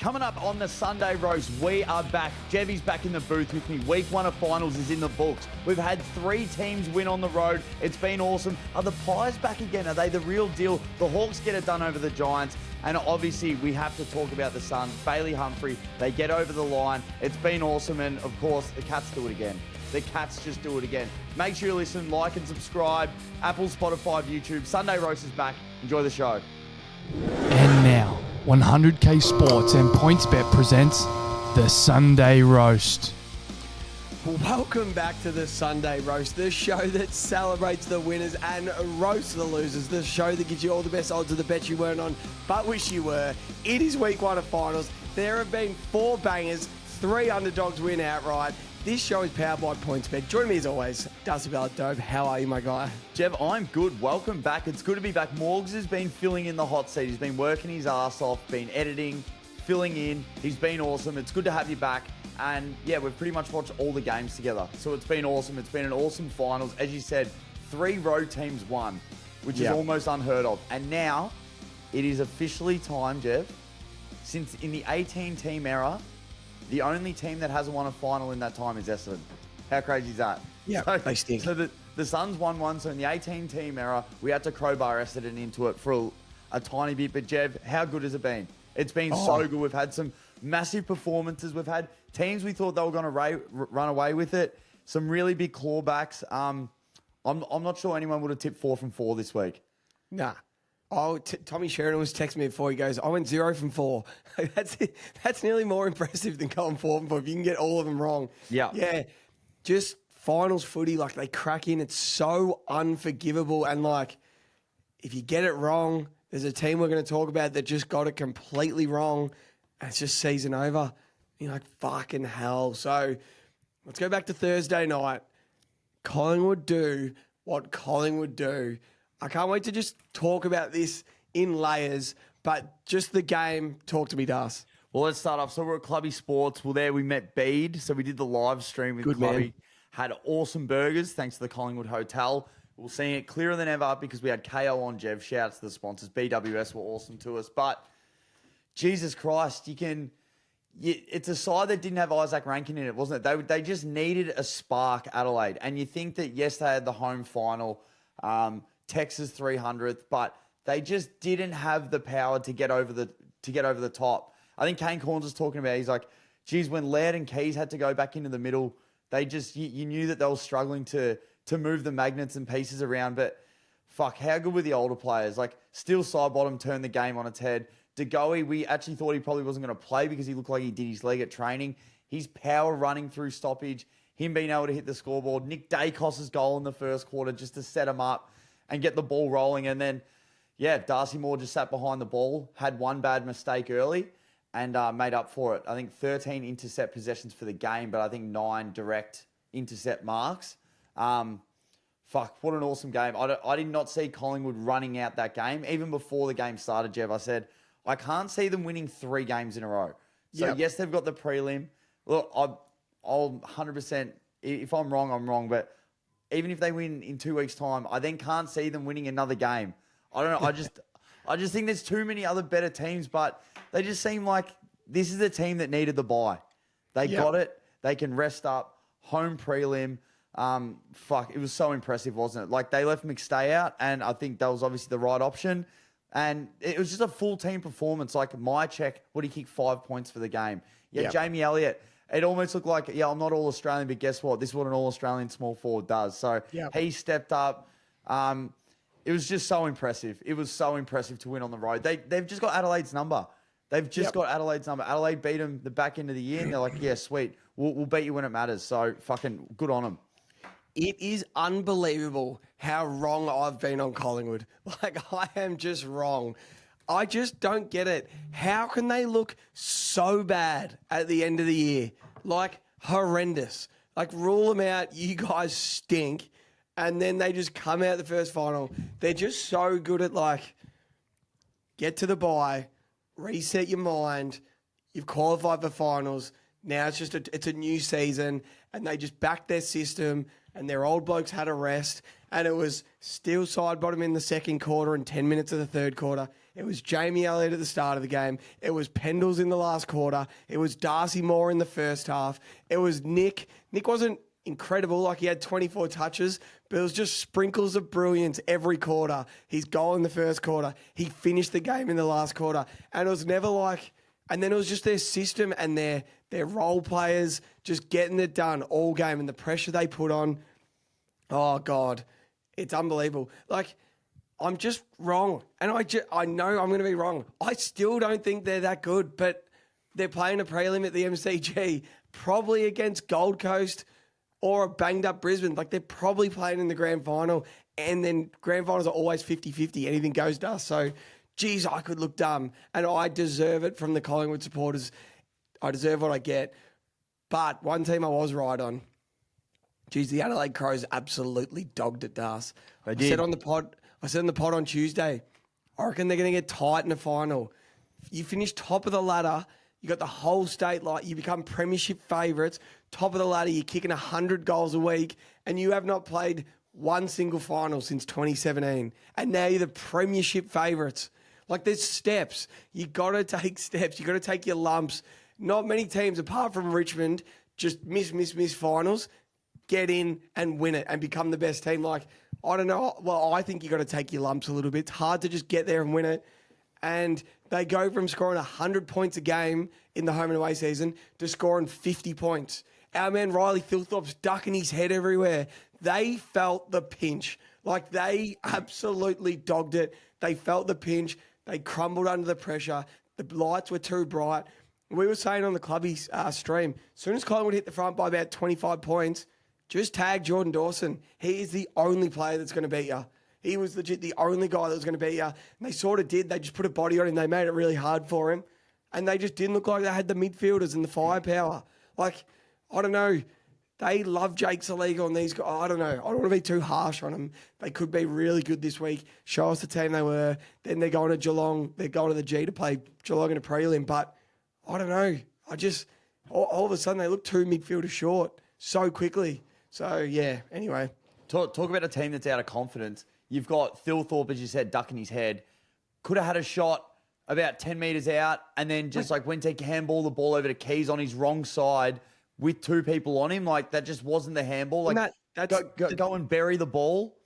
Coming up on the Sunday roast, we are back. Jevy's back in the booth with me. Week 1 of finals is in the books. We've had 3 teams win on the road. It's been awesome. Are the Pies back again? Are they the real deal? The Hawks get it done over the Giants. And obviously, we have to talk about the Suns. Bailey Humphrey, they get over the line. It's been awesome. And of course, the Cats do it again. The Cats just do it again. Make sure you listen, like and subscribe. Apple, Spotify, YouTube. Sunday roast is back. Enjoy the show. And now, 100K Sports and PointsBet presents the Sunday Roast. Welcome back to the Sunday Roast, the show that celebrates the winners and roasts the losers, the show that gives you all the best odds of the bet you weren't on but wish you were. It is week 1 of finals. There have been 4 bangers, 3 underdogs win outright. This show is powered by PointsBet. Join me as always, Darcy Ballard-Dope. How are you, my guy? Jev, I'm good. Welcome back. It's good to be back. Morgs has been filling in the hot seat. He's been working his ass off, been editing, filling in. He's been awesome. It's good to have you back. And yeah, we've pretty much watched all the games together. So it's been awesome. It's been an awesome finals. As you said, 3 road teams won, which is almost unheard of. And now it is officially time, Jev, since in the 18-team era, the only team that hasn't won a final in that time is Essendon. How crazy is that? Yeah, they stink. So the Suns won one. So in the 18-team era, we had to crowbar Essendon into it for a tiny bit. But Jev, how good has it been? It's been so good. We've had some massive performances. We've had teams we thought they were going to run away with it. Some really big clawbacks. I'm not sure anyone would have tipped 4 from 4 this week. Nah. Tommy Sheridan was texting me before. He goes, I went 0 from 4. That's nearly more impressive than going 4 from 4 if you can get all of them wrong. Yeah. Just finals footy, like they crack in. It's so unforgivable. And like, if you get it wrong, there's a team we're going to talk about that just got it completely wrong. And it's just season over. You're like, fucking hell. So let's go back to Thursday night. Collingwood do what Collingwood do. I can't wait to just talk about this in layers, but just the game, talk to me, Das. Well, let's start off. So we're at Clubby Sports. Well, there we met Bede. So we did the live stream with Clubby. Man. Had awesome burgers thanks to the Collingwood Hotel. We're seeing it clearer than ever because we had KO on Jev. Shout out to the sponsors. BWS were awesome to us. But Jesus Christ, it's a side that didn't have Isaac Rankin in it, wasn't it? They just needed a spark, Adelaide. And you think that, yes, they had the home final, Texas 300th, but they just didn't have the power to get over the top. I think Kane Corns was talking about, he's like, geez, when Laird and Keys had to go back into the middle, they just, you knew that they were struggling to move the magnets and pieces around. But fuck, how good were the older players? Like, Steele Sidebottom turned the game on its head. DeGoey, we actually thought he probably wasn't going to play because he looked like he did his leg at training. His power running through stoppage, him being able to hit the scoreboard. Nick Dacos' goal in the first quarter just to set him up and get the ball rolling. And then, yeah, Darcy Moore just sat behind the ball, had one bad mistake early and made up for it. I think 13 intercept possessions for the game, but I think 9 direct intercept marks. Fuck, what an awesome game. I did not see Collingwood running out that game. Even before the game started, Jev, I said, I can't see them winning 3 games in a row. So, yes, they've got the prelim. Look, I'll 100%, if I'm wrong, I'm wrong. But even if they win in 2 weeks' time, I then can't see them winning another game. I don't know. I just think there's too many other better teams. But they just seem like this is a team that needed the bye. They got it. They can rest up. Home prelim. Fuck, it was so impressive, wasn't it? Like, they left McStay out, and I think that was obviously the right option. And it was just a full team performance. Like, my check, he kick 5 points for the game. Jamie Elliott, it almost looked like, I'm not all-Australian, but guess what? This is what an all-Australian small forward does. So he stepped up. It was just so impressive. It was so impressive to win on the road. They've just got Adelaide's number. They've just got Adelaide's number. Adelaide beat them the back end of the year, and they're like, yeah, sweet. We'll beat you when it matters. So fucking good on them. It is unbelievable how wrong I've been on Collingwood. Like, I am just wrong. I just don't get it. How can they look so bad at the end of the year? Like, horrendous. Like, rule them out. You guys stink. And then they just come out the first final. They're just so good at, like, get to the bye, reset your mind. You've qualified for finals. Now it's just it's a new season, and they just backed their system, and their old blokes had a rest, and it was still side bottom in the second quarter and 10 minutes of the third quarter. It was Jamie Elliott at the start of the game. It was Pendles in the last quarter. It was Darcy Moore in the first half. It was Nick. Nick wasn't incredible, like he had 24 touches, but it was just sprinkles of brilliance every quarter. His goal in the first quarter. He finished the game in the last quarter. And it was never like... And then it was just their system and their role players just getting it done all game, and the pressure they put on. Oh, God. It's unbelievable. Like, I'm just wrong. And I know I'm going to be wrong. I still don't think they're that good, but they're playing a prelim at the MCG, probably against Gold Coast or a banged-up Brisbane. Like, they're probably playing in the grand final, and then grand finals are always 50-50. Anything goes to us. So, geez, I could look dumb, and I deserve it from the Collingwood supporters. I deserve what I get. But one team I was right on. Geez, the Adelaide Crows absolutely dogged it, Das. I said in the pod on Tuesday, I reckon they're going to get tight in the final. You finish top of the ladder, you got the whole state, like you become premiership favourites, top of the ladder, you're kicking 100 goals a week, and you have not played one single final since 2017. And now you're the premiership favourites. Like, there's steps. You got to take steps. You got to take your lumps. Not many teams, apart from Richmond, just miss finals, get in and win it and become the best team. Like, I don't know. Well, I think you got to take your lumps a little bit. It's hard to just get there and win it. And they go from scoring 100 points a game in the home and away season to scoring 50 points. Our man Riley Thilthorpe's ducking his head everywhere. They felt the pinch. Like, they absolutely dogged it. They felt the pinch. They crumbled under the pressure. The lights were too bright. We were saying on the clubby stream, as soon as Collingwood hit the front by about 25 points, just tag Jordan Dawson. He is the only player that's going to beat you. He was legit the only guy that was going to beat you. And they sort of did. They just put a body on him. They made it really hard for him. And they just didn't look like they had the midfielders and the firepower. Like, I don't know. They love Jake Saliga on these guys. I don't know. I don't want to be too harsh on them. They could be really good this week. Show us the team they were. Then they're going to Geelong. They're going to the G to play Geelong in a prelim. But I don't know. I just, all of a sudden, they look two midfielders short so quickly. So, yeah, anyway. Talk about a team that's out of confidence. You've got Thilthorpe, as you said, ducking his head. Could have had a shot about 10 metres out and then just went to handball the ball over to Keys on his wrong side with two people on him. Like, that just wasn't the handball. Like, go and bury the ball.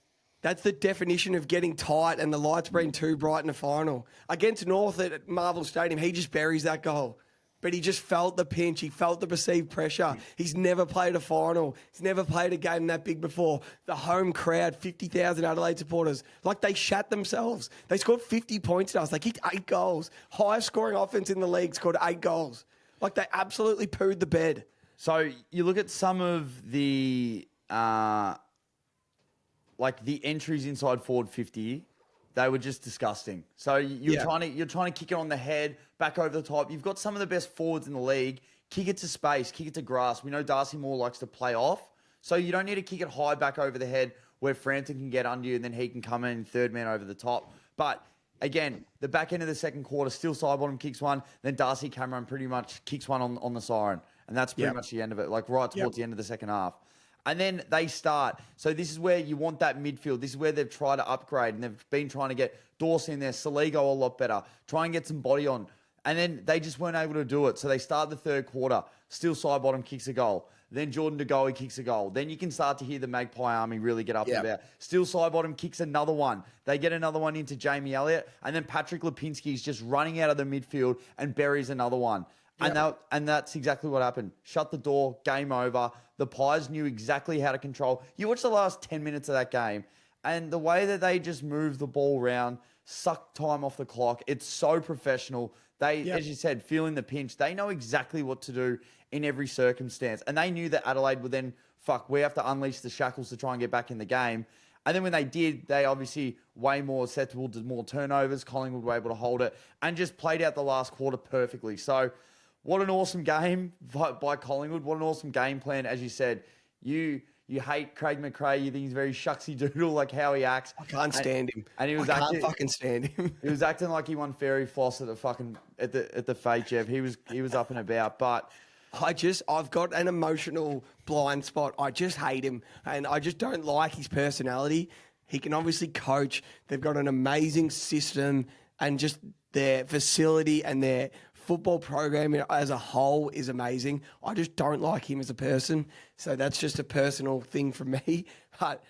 That's the definition of getting tight and the lights being too bright in the final. Against North at Marvel Stadium, he just buries that goal. But he just felt the pinch. He felt the perceived pressure. He's never played a final. He's never played a game that big before. The home crowd, 50,000 Adelaide supporters, like they shat themselves. They scored 50 points to us. They kicked 8 goals. Highest scoring offense in the league, scored 8 goals. Like, they absolutely pooed the bed. So you look at some of the the entries inside forward 50, they were just disgusting. So you're trying to kick it on the head, back over the top. You've got some of the best forwards in the league. Kick it to space, kick it to grass. We know Darcy Moore likes to play off. So you don't need to kick it high back over the head where Frampton can get under you and then he can come in third man over the top. But again, the back end of the second quarter, still side bottom kicks one. Then Darcy Cameron pretty much kicks one on the siren. And that's pretty much the end of it, like right towards the end of the second half. And then they start. So this is where you want that midfield. This is where they've tried to upgrade. And they've been trying to get Dawson in there, Saligo a lot better, try and get some body on. And then they just weren't able to do it. So they start the third quarter, still side bottom kicks a goal. Then Jordan De Goey kicks a goal. Then you can start to hear the Magpie Army really get up and about. Still side bottom kicks another one. They get another one into Jamie Elliott. And then Patrick Lipinski's just running out of the midfield and buries another one. Yep. And that's exactly what happened. Shut the door, game over. The Pies knew exactly how to control. You watch the last 10 minutes of that game, and the way that they just moved the ball around, sucked time off the clock, it's so professional. They, as you said, feeling the pinch. They know exactly what to do in every circumstance. And they knew that Adelaide would then, we have to unleash the shackles to try and get back in the game. And then when they did, they obviously way more susceptible to more turnovers. Collingwood were able to hold it and just played out the last quarter perfectly. So, what an awesome game by Collingwood. What an awesome game plan. As you said, you hate Craig McRae. You think he's very shucksy doodle, like how he acts. I can't stand him. And he was can't fucking stand him. He was acting like he won fairy floss at the fake, Jeff. He was up and about. But I've got an emotional blind spot. I just hate him. And I just don't like his personality. He can obviously coach. They've got an amazing system. and just their facility and their football program as a whole is amazing. I just don't like him as a person, so that's just a personal thing for me. But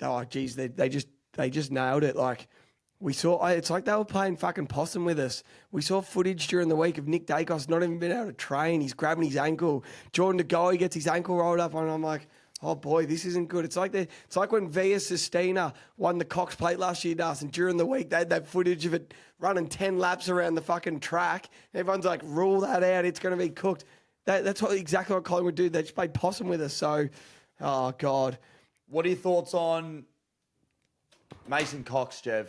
oh, geez, they just nailed it. Like we saw, it's like they were playing fucking possum with us. We saw footage during the week of Nick Dacos not even been able to train. He's grabbing his ankle. Jordan De Goey gets his ankle rolled up, and I'm like, oh boy, this isn't good. It's like when Via Sistina won the Cox Plate last year, and during the week they had that footage of it running 10 laps around the fucking track. Everyone's like, rule that out. It's going to be cooked. That's exactly what Collingwood do. They just played possum with us. So, oh God. What are your thoughts on Mason Cox, Jev?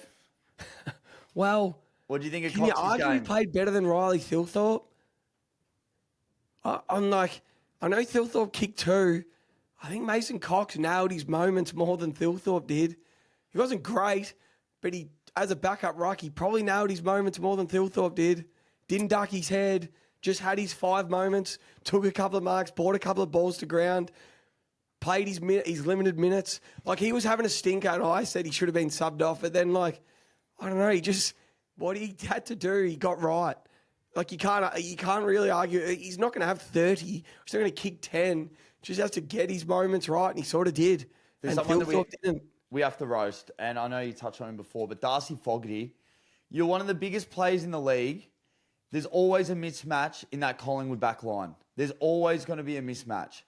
Well, what do you think of Cox's Cox's game? Can you argue he played better than Riley Thilthorpe? I'm like, I know Thilthorpe kicked 2. I think Mason Cox nailed his moments more than Thilthorpe did. He wasn't great, but he, as a backup ruck, he probably nailed his moments more than Thilthorpe did. Didn't duck his head, just had his 5 moments, took a couple of marks, brought a couple of balls to ground, played his limited minutes. Like, he was having a stinker, and I said he should have been subbed off, but then, like, I don't know, what he had to do, he got right. Like, you can't really argue. He's not going to have 30. He's not going to kick 10. Just has to get his moments right, and he sort of did. There's and someone that we have to roast, and I know you touched on him before, but Darcy Fogarty, you're one of the biggest players in the league. There's always a mismatch in that Collingwood back line. There's always going to be a mismatch.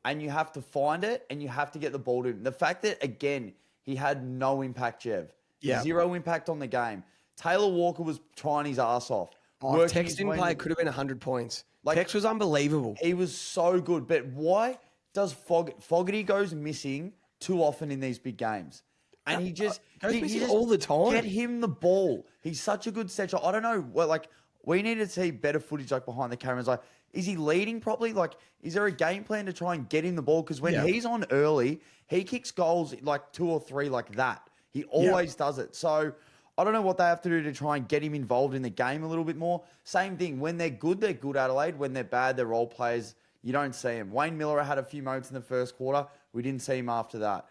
And you have to find it, and you have to get the ball to him. The fact that, again, he had no impact, Jev. Yeah. 0 impact on the game. Taylor Walker was trying his ass off. Oh, Tex didn't play. It could have been 100 points. Like, Tex was unbelievable. He was so good. But why does Fogarty goes missing too often in these big games? And he just goes missing all the time. Get him the ball. He's such a good stretcher. I don't know. Like, we need to see better footage, like, behind the cameras. Like, is he leading properly? Like, is there a game plan to try and get him the ball? Because when he's on early, he kicks goals like 2 or 3 like that. He always does it. So I don't know what they have to do to try and get him involved in the game a little bit more. Same thing. When they're good, Adelaide. When they're bad, they're role players. You don't see him. Wayne Miller had a few moments in the first quarter. We didn't see him after that.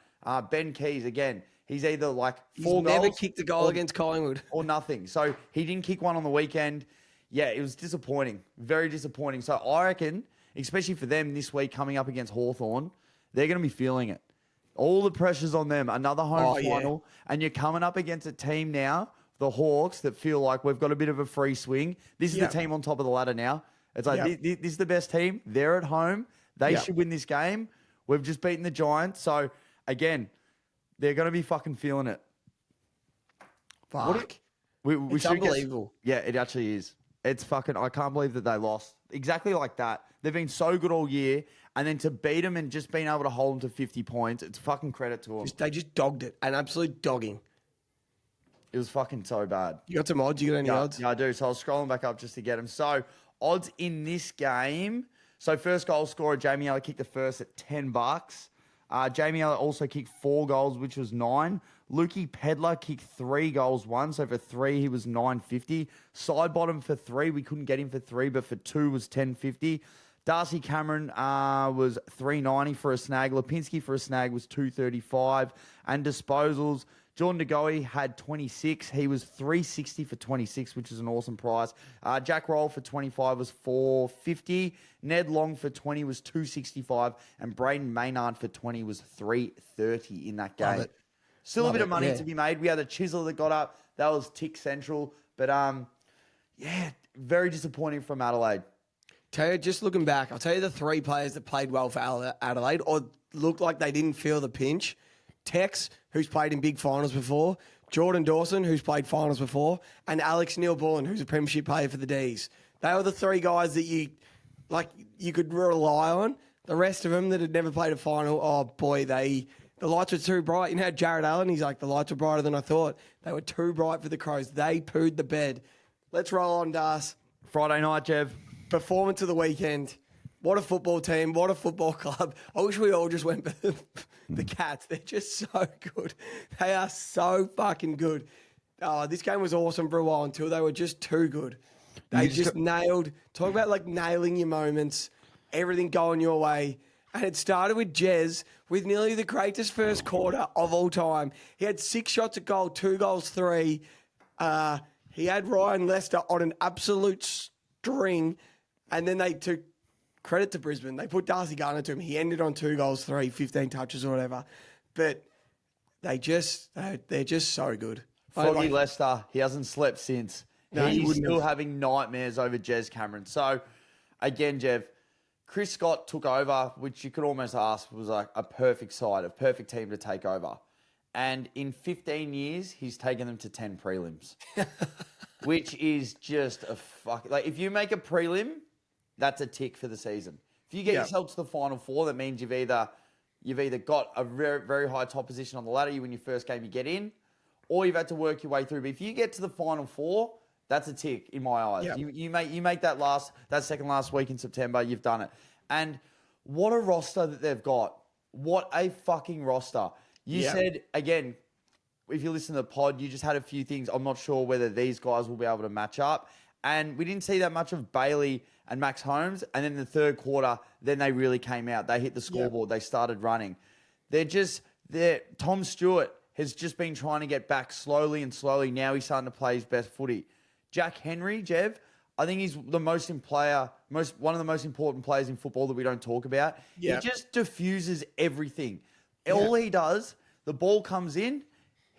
Ben Keys, again, he's either like 4 goals. Never kicked a goal against Collingwood. Or nothing. So he didn't kick one on the weekend. Yeah, it was disappointing. Very disappointing. So I reckon, especially for them this week coming up against Hawthorn, they're going to be feeling it. All the pressure's on them. Another home final. And you're coming up against a team now, the Hawks, that feel like we've got a bit of a free swing. This is the team on top of the ladder now. It's like, this is the best team. They're at home. They should win this game. We've just beaten the Giants. So, again, they're going to be fucking feeling it. Fuck. It's unbelievable. Yeah, it actually is. It's fucking, I can't believe that they lost. Exactly like that. They've been so good all year. And then to beat them and just being able to hold them to 50 points, it's fucking credit to them. They just dogged it. An absolute dogging. It was fucking so bad. You got some odds? You got any odds? Yeah, I do. So I was scrolling back up just to get them. So odds in this game. So first goal scorer, Jamie Ella kicked the first at $10. Jamie Ella also kicked 4 goals, which was 9. Lukey Pedler kicked 3 goals, 1. So for 3, he was $9.50. Side bottom for 3. We couldn't get him for 3, but for 2 was $10.50. Darcy Cameron was $3.90 for a snag. Lipinski for a snag was $2.35. And disposals, Jordan De Goey had 26. He was $3.60 for 26, which is an awesome price. Jack Roll for 25 was $4.50. Ned Long for 20 was $2.65. And Braden Maynard for 20 was $3.30 in that game. Still a bit of money to be made. We had a Chisel that got up. That was tick central. But, very disappointing from Adelaide. Tell you, just looking back, I'll tell you the 3 players that played well for Adelaide or looked like they didn't feel the pinch. Tex, who's played in big finals before. Jordan Dawson, who's played finals before. And Alex Neil-Bullen, who's a premiership player for the D's. They were the 3 guys that you could rely on. The rest of them that had never played a final, oh boy, the lights were too bright. You know, Jared Allen, he's like, the lights were brighter than I thought. They were too bright for the Crows. They pooed the bed. Let's roll on, Das. Friday night, Jev. Performance of the weekend. What a football team. What a football club. I wish we all just went for the Cats. They're just so good. They are so fucking good. This game was awesome for a while until they were just too good. They just nailed. Talk about like nailing your moments. Everything going your way. And it started with Jez with nearly the greatest first quarter of all time. He had 6 shots at goal, 2 goals, 3. He had Ryan Lester on an absolute string, and then they took credit to Brisbane. They put Darcy Garner to him. He ended on 2 goals, 15 touches or whatever. But they're just so good. Froggy Lester, he hasn't slept since. No, He's still having nightmares over Jez Cameron. So, again, Jev, Chris Scott took over, which you could almost ask was like a perfect side, a perfect team to take over. And in 15 years, he's taken them to 10 prelims, which is just a fuck. Like, if you make a prelim, that's a tick for the season. If you get yourself to the Final Four, that means you've either got a very, very high top position on the ladder. You win your first game, you get in, or you've had to work your way through. But if you get to the Final Four, that's a tick in my eyes. Yep. You make that second last week in September, you've done it. And what a roster that they've got. What a fucking roster. You said, again, if you listen to the pod, you just had a few things. I'm not sure whether these guys will be able to match up. And we didn't see that much of Bailey and Max Holmes. And then in the third quarter, then they really came out. They hit the scoreboard. They started running. Tom Stewart has just been trying to get back slowly and slowly. Now he's starting to play his best footy. Jack Henry, Jev, I think he's one of the most important players in football that we don't talk about. Yep. He just diffuses everything. All he does, the ball comes in,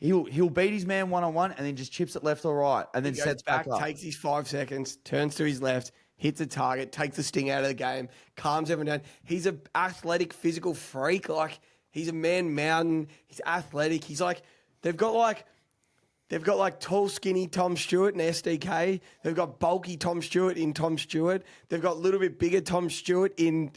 he'll beat his man one-on-one and then just chips it left or right and then sets back up. Takes his 5 seconds, turns to his left, hits a target, takes the sting out of the game, calms everyone down. He's an athletic, physical freak. Like, he's a man mountain. He's athletic. He's like, they've got tall, skinny Tom Stewart in SDK. They've got bulky Tom Stewart in Tom Stewart. They've got a little bit bigger Tom Stewart in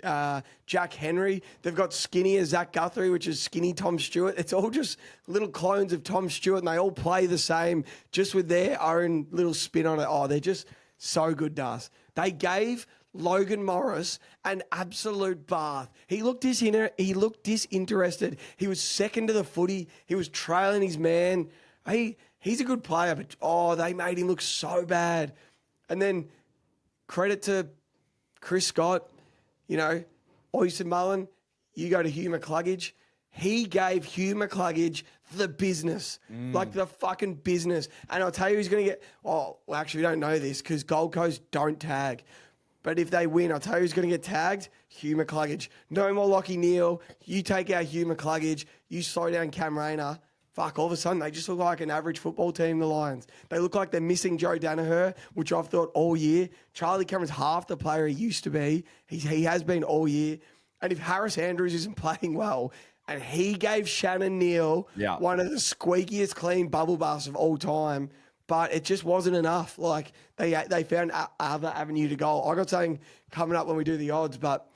Jack Henry. They've got skinnier Zach Guthrie, which is skinny Tom Stewart. It's all just little clones of Tom Stewart, and they all play the same, just with their own little spin on it. Oh, they're just so good, Das. They gave Logan Morris an absolute bath. He looked disinterested. He was second to the footy. He was trailing his man. He's a good player, but they made him look so bad. And then credit to Chris Scott, Oyster Mullen, you go to Hugh McCluggage. He gave Hugh McCluggage the business, like the fucking business. And I'll tell you who's going to get, actually, we don't know this because Gold Coast don't tag. But if they win, I'll tell you who's going to get tagged, Hugh McCluggage. No more Lockie Neal. You take out Hugh McCluggage. You slow down Cam Rayner. Fuck, all of a sudden, they just look like an average football team, the Lions. They look like they're missing Joe Danaher, which I've thought all year. Charlie Cameron's half the player he used to be. He has been all year. And if Harris Andrews isn't playing well, and he gave Shannon Neal one of the squeakiest clean bubble baths of all time, but it just wasn't enough. Like, they found other avenue to go. I got something coming up when we do the odds, but,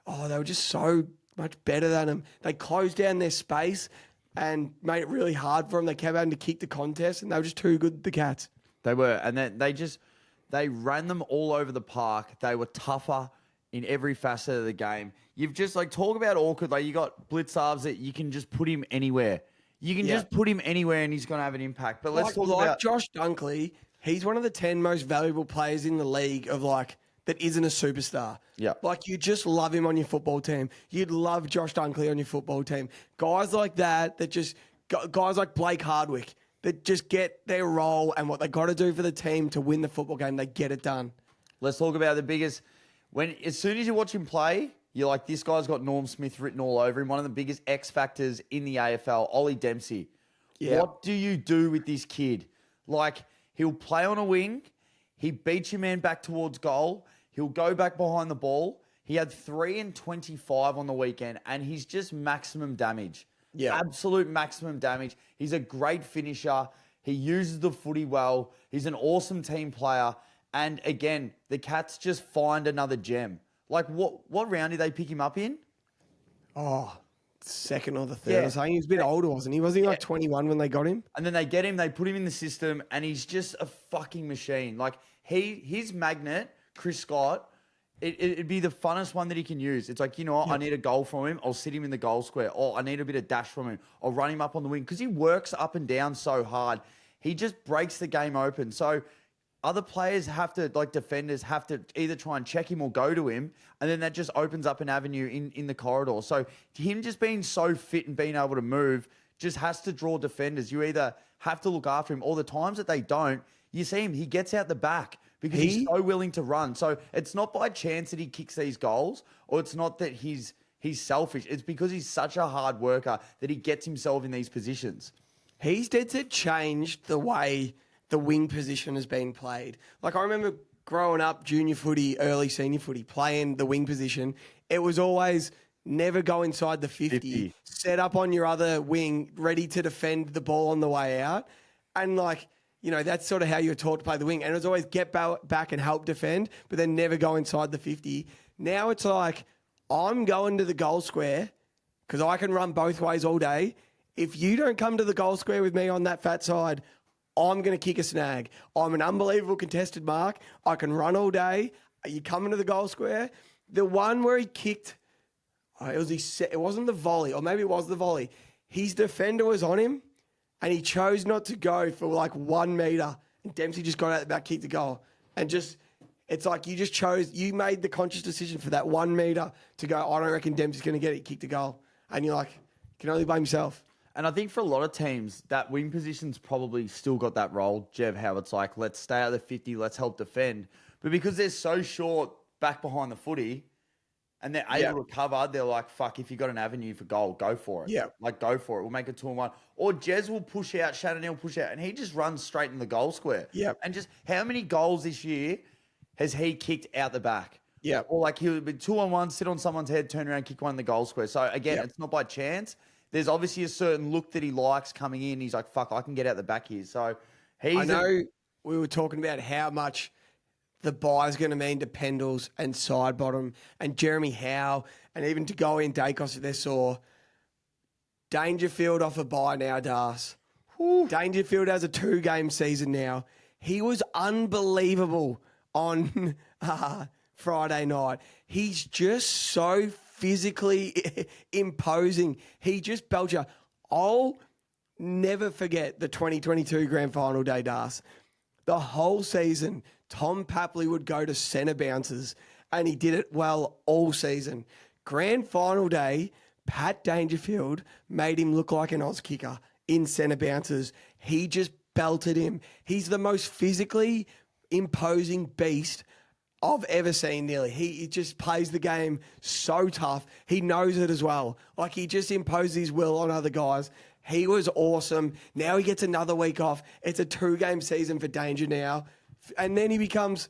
they were just so much better than them. They closed down their space and made it really hard for them. They kept having to kick the contest, and they were just too good, the Cats. They were, and then they ran them all over the park. They were tougher in every facet of the game. You've just, talk about awkward. You got Blitzarves that you can just put him anywhere. You can just put him anywhere, and he's going to have an impact. But let's talk about Josh Dunkley. He's one of the 10 most valuable players in the league that isn't a superstar. Yeah. You just love him on your football team. You'd love Josh Dunkley on your football team. Guys like that guys like Blake Hardwick, that just get their role and what they got to do for the team to win the football game, they get it done. Let's talk about the biggest. As soon as you watch him play, you're like, this guy's got Norm Smith written all over him. One of the biggest X factors in the AFL, Ollie Dempsey. Yeah. What do you do with this kid? He'll play on a wing. He beats your man back towards goal. He'll go back behind the ball. He had 3 and 25 on the weekend, and he's just maximum damage. Yeah. Absolute maximum damage. He's a great finisher. He uses the footy well. He's an awesome team player. And again, the Cats just find another gem. What round did they pick him up in? Second or the third or something. He was a bit older, wasn't he? Wasn't he 21 when they got him? And then they get him, they put him in the system, and he's just a fucking machine. His magnet, Chris Scott, it'd be the funnest one that he can use. It's I need a goal from him. I'll sit him in the goal square. Or I need a bit of dash from him. I'll run him up on the wing. Because he works up and down so hard. He just breaks the game open. So other players have to, defenders have to either try and check him or go to him. And then that just opens up an avenue in the corridor. So him just being so fit and being able to move just has to draw defenders. You either have to look after him, or the times that they don't, you see him, he gets out the back because he's so willing to run. So it's not by chance that he kicks these goals, or it's not that he's selfish. It's because he's such a hard worker that he gets himself in these positions. He's dead set changed the way the wing position has been played. Like, I remember growing up, junior footy, early senior footy, playing the wing position. It was always never go inside the 50, set up on your other wing, ready to defend the ball on the way out. And like, that's sort of how you're taught to play the wing. And it was always get back and help defend, but then never go inside the 50. Now it's like, I'm going to the goal square because I can run both ways all day. If you don't come to the goal square with me on that fat side, I'm going to kick a snag. I'm an unbelievable contested mark. I can run all day. Are you coming to the goal square? The one where he kicked, it wasn't the volley, or maybe it was the volley. His defender was on him, and he chose not to go for like 1 meter. And Dempsey just got out the back, kicked the goal. And it's like you made the conscious decision for that 1 meter to go, I don't reckon Dempsey's going to get it, kick the goal. And you're like, you can only blame yourself. And I think for a lot of teams, that wing position's probably still got that role, Jev, how it's like, let's stay out of the 50, let's help defend. But because they're so short back behind the footy, and they're able to cover, they're like, fuck, if you got an avenue for goal, go for it. Yeah. Like, go for it. We'll make it 2-1. Or Jez will push out, Shannon will push out, and he just runs straight in the goal square. Yeah. And just how many goals this year has he kicked out the back? Yeah. Or like he would be 2-on-1, sit on someone's head, turn around, kick one in the goal square. So again, it's not by chance. There's obviously a certain look that he likes coming in. He's like, fuck, I can get out the back here. So I know we were talking about how much the bye's going to mean to Pendles and Sidebottom and Jeremy Howe, and even to go in Dacos if they're sore. Dangerfield off a bye now, Das. Dangerfield has a 2-game season now. He was unbelievable on Friday night. He's just so physically imposing. He just belts you. I'll never forget the 2022 Grand Final day, Das. The whole season, Tom Papley would go to centre bounces, and he did it well all season. Grand Final day, Pat Dangerfield made him look like an Oz kicker in centre bounces. He just belted him. He's the most physically imposing beast I've ever seen, nearly. He just plays the game so tough. He knows it as well. Like, he just imposes his will on other guys. He was awesome. Now he gets another week off. It's a 2-game season for Danger now. And then he becomes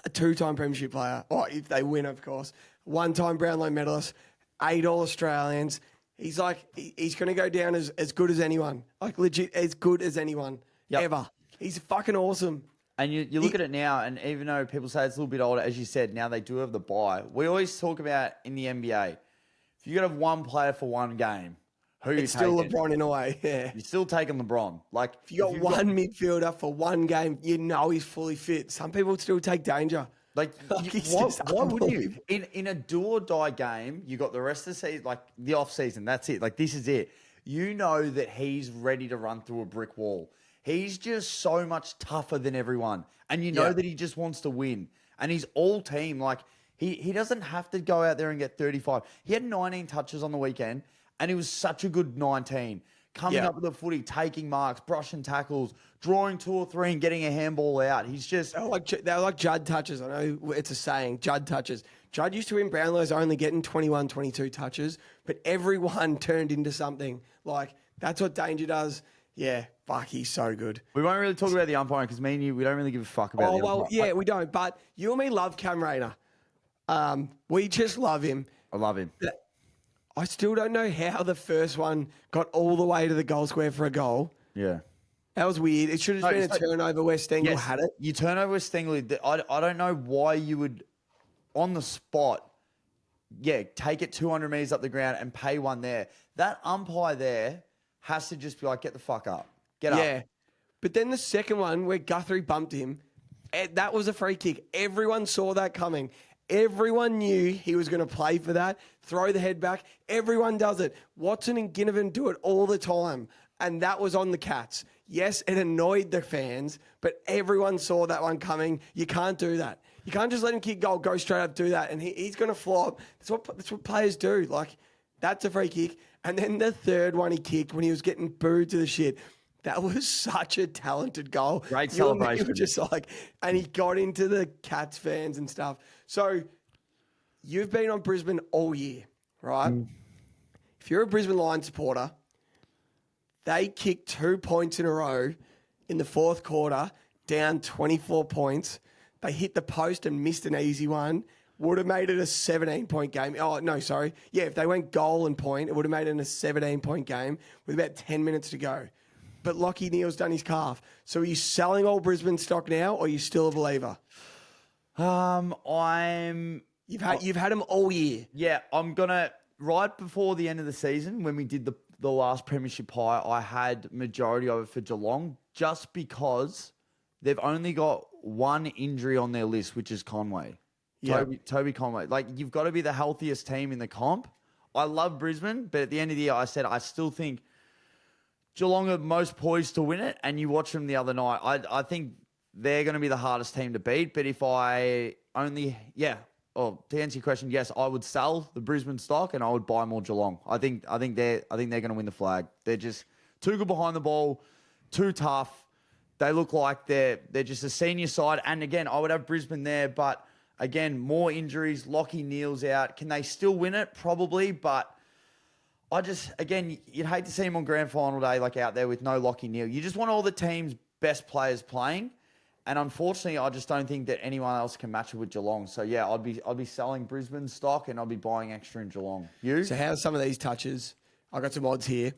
a 2-time premiership player. Or if they win, of course. 1-time Brownlow medalist, 8 All-Australians. He's like, he's going to go down as good as anyone. Like, legit, as good as anyone ever. He's fucking awesome. And you look at it now, and even though people say it's a little bit older, as you said, now they do have the bye. We always talk about in the NBA, if you could have one player for one game, who you It's still taking? LeBron in a way, yeah. You're still taking LeBron. Like, if you got one midfielder for one game, you know he's fully fit. Some people still take Danger. Like, why would you? In a do or die game, you got the rest of the season, like the off season. That's it. Like, this is it. You know that he's ready to run through a brick wall. He's just so much tougher than everyone. And you know that he just wants to win. And he's all team. Like, he doesn't have to go out there and get 35. He had 19 touches on the weekend, and he was such a good 19. Coming up with the footy, taking marks, brushing tackles, drawing 2 or 3 and getting a handball out. He's just... They're like Judd touches. I know it's a saying, Judd touches. Judd used to win Brownlows only getting 21, 22 touches, but everyone turned into something. Like, that's what Danger does. Yeah, fuck, he's so good. We won't really talk about the umpiring because me and you, we don't really give a fuck about the umpiring. Yeah, we don't. But you and me love Cam Rayner. We just love him. I love him. I still don't know how the first one got all the way to the goal square for a goal. Yeah. That was weird. It should have been a turnover where Stengel had it. You turn over with Stengel. I don't know why you would, on the spot, take it 200 metres up the ground and pay one there. That umpire there has to just be like, get the fuck up. Get up. Yeah. But then the second one where Guthrie bumped him, that was a free kick. Everyone saw that coming. Everyone knew he was going to play for that, throw the head back. Everyone does it. Watson and Ginnivan do it all the time. And that was on the Cats. Yes, it annoyed the fans, but everyone saw that one coming. You can't do that. You can't just let him kick goal, go straight up, do that, and he's going to flop. That's what players do. Like, that's a free kick. And then the third one he kicked when he was getting booed to the shit. That was such a talented goal. Great You and me celebration. were just like, and he got into the Cats fans and stuff. So you've been on Brisbane all year, right? If you're a Brisbane Lions supporter, they kicked 2 points in a row in the fourth quarter, down 24 points. They hit the post and missed an easy one. Would have made it a 17-point game. Oh, no, sorry. Yeah, if they went goal and point, it would have made it a 17-point game with about 10 minutes to go. But Lachie Neale's done his calf. So are you selling all Brisbane stock now, or are you still a believer? You've had him all year. Yeah, I'm gonna right before the end of the season when we did the last premiership high, I had majority of it for Geelong just because they've only got one injury on their list, which is Conway. Toby Conway. Like, you've got to be the healthiest team in the comp. I love Brisbane, but at the end of the year, I said I still think Geelong are most poised to win it, and you watch them the other night. I think they're going to be the hardest team to beat, but if I only, to answer your question, yes, I would sell the Brisbane stock and I would buy more Geelong. I think they're going to win the flag. They're just too good behind the ball, too tough. They look like they're just a senior side. And again, I would have Brisbane there, but again, more injuries. Lachie Neale's out. Can they still win it? Probably, but you'd hate to see him on grand final day, like out there with no Lachie Neale. You just want all the team's best players playing. And unfortunately, I just don't think that anyone else can match it with Geelong. So yeah, I'd be selling Brisbane stock and I'd be buying extra in Geelong. You? So how's some of these touches? I got some odds here.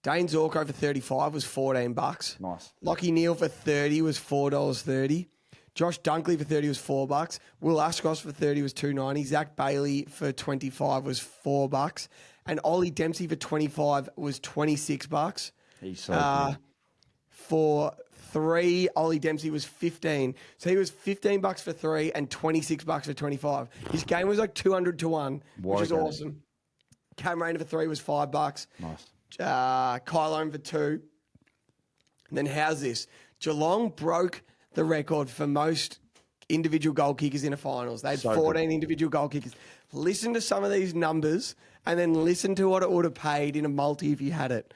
Dane Zorko for 35 was $14. Nice. Lachie Neale for 30 was $4.30. Josh Dunkley for 30 was $4. Will Ascos for 30 was $2.90. Zach Bailey for 25 was $4. And Ollie Dempsey for 25 was $26. He's so good. For 3, Ollie Dempsey was 15. So he was $15 for 3 and $26 for 25. His game was like 200 to 1, which is awesome. Cam Rayner for 3 was $5. Nice. Kyle Owen for 2. And then how's this? Geelong broke the record for most individual goal kickers in a finals. They had 14 individual goal kickers. Listen to some of these numbers and then listen to what it would have paid in a multi if you had it.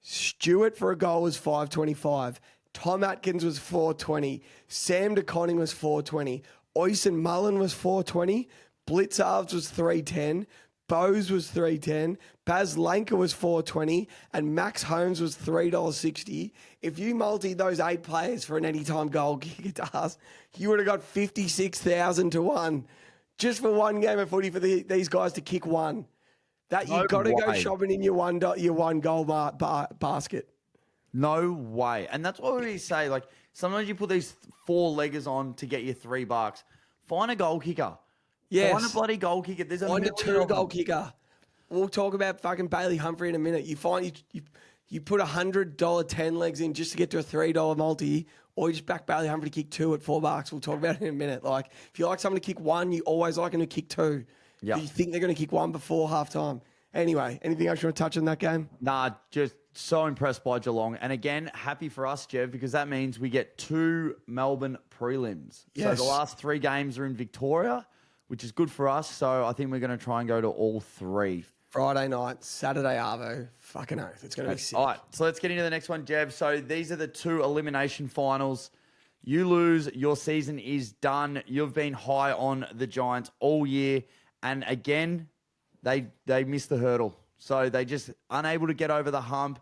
Stewart for a goal was $5.25. Tom Atkins was $4.20. Sam DeConning was $4.20. Oyson Mullen was $4.20. Blitzarves was $3.10. Bose was $3.10. Baz Lanka was $4.20. And Max Holmes was $3.60. If you multi those 8 players for an anytime goal kicker to us, you would have got 56,000 to 1 just for one game of footy for these guys to kick one. That you've got to go shopping in your one goal basket. No way. And that's what we say. Like, sometimes you put these 4-leggers on to get you $3. Find a goal kicker. Yes. Find a bloody goal kicker. There's Find a 2-goal kicker. We'll talk about fucking Bailey Humphrey in a minute. You find you put $100 10 legs in just to get to a $3 multi, or you just back Bailey Humphrey to kick 2 at $4. We'll talk about it in a minute. Like, if you like someone to kick 1, you always like them to kick 2. Yeah. You think they're going to kick 1 before halftime. Anyway, anything else you want to touch on that game? Nah, just so impressed by Geelong. And again, happy for us, Jev, because that means we get 2 Melbourne prelims. Yes. So the last 3 games are in Victoria, which is good for us. So I think we're going to try and go to all 3. Friday night, Saturday Arvo. Fucking oath. It's going to be sick. All right, so let's get into the next one, Jev. So these are the 2 elimination finals. You lose, your season is done. You've been high on the Giants all year. And again, they missed the hurdle. So they just unable to get over the hump.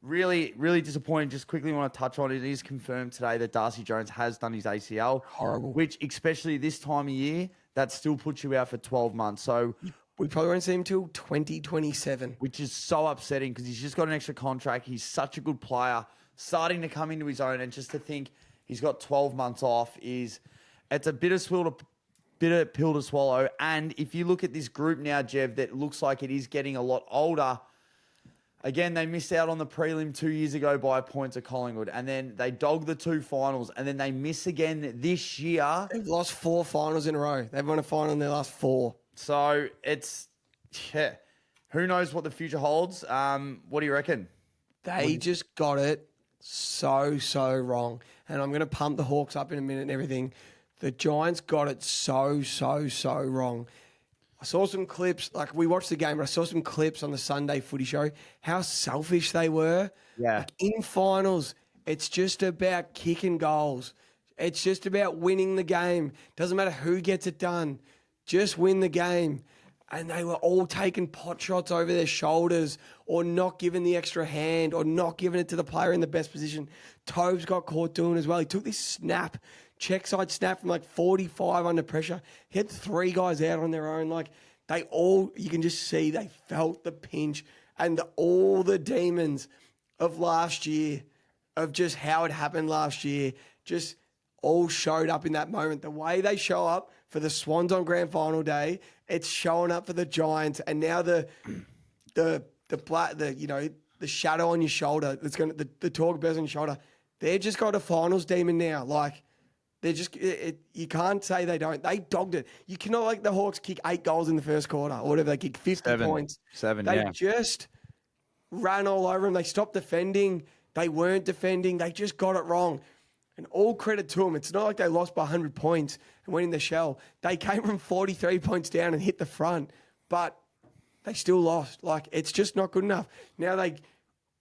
Really, really disappointing. Just quickly want to touch on it. It is confirmed today that Darcy Jones has done his ACL. Horrible. Which, especially this time of year, that still puts you out for 12 months. So we probably won't see him till 2027. Which is so upsetting because he's just got an extra contract. He's such a good player, starting to come into his own. And just to think he's got 12 months off it's a bitter pill to swallow. And if you look at this group now, Jev, that looks like it is getting a lot older. Again, they missed out on the prelim 2 years ago by a point to Collingwood. And then they dogged the 2 finals. And then they miss again this year. They've lost 4 finals in a row. They've won a final in their last 4. So who knows what the future holds? What do you reckon? They just got it so wrong. And I'm going to pump the Hawks up in a minute and everything. The Giants got it so wrong. I saw some clips, like we watched the game, but I saw some clips on the Sunday footy show, how selfish they were. Yeah. Like in finals, it's just about kicking goals. It's just about winning the game. Doesn't matter who gets it done. Just win the game. And they were all taking pot shots over their shoulders or not giving the extra hand or not giving it to the player in the best position. Tobes got caught doing as well. He took this snap, check side snap from like 45 under pressure. He had 3 guys out on their own. Like you can just see they felt the pinch and all the demons of last year, of just how it happened last year, just all showed up in that moment. The way they show up for the Swans on grand final day, it's showing up for the Giants, and now the shadow on your shoulder, the talk bears on your shoulder. They've just got a finals demon now. Like they're just you can't say they don't. They dogged it. You cannot like the Hawks kick 8 goals in the first quarter or whatever. They kick 50 points. They just ran all over them. They stopped defending. They weren't defending. They just got it wrong. And all credit to them. It's not like they lost by 100 points and went in the shell. They came from 43 points down and hit the front, but they still lost. Like, it's just not good enough. Now they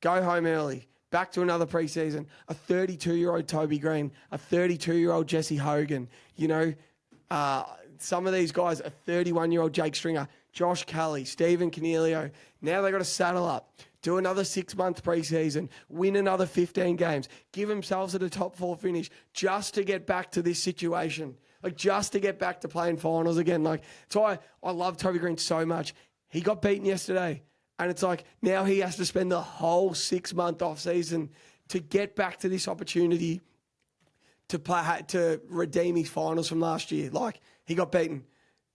go home early, back to another preseason. A 32-year-old Toby Green, a 32-year-old Jesse Hogan. You know, some of these guys, a 31-year-old Jake Stringer, Josh Kelly, Stephen Cornelio. Now they got to saddle up. Do another 6-month preseason, win another 15 games, give themselves at a top 4 finish just to get back to this situation, like just to get back to playing finals again. Like, that's why I love Toby Green so much. He got beaten yesterday, and it's like now he has to spend the whole 6-month off season to get back to this opportunity to play, to redeem his finals from last year. Like, he got beaten.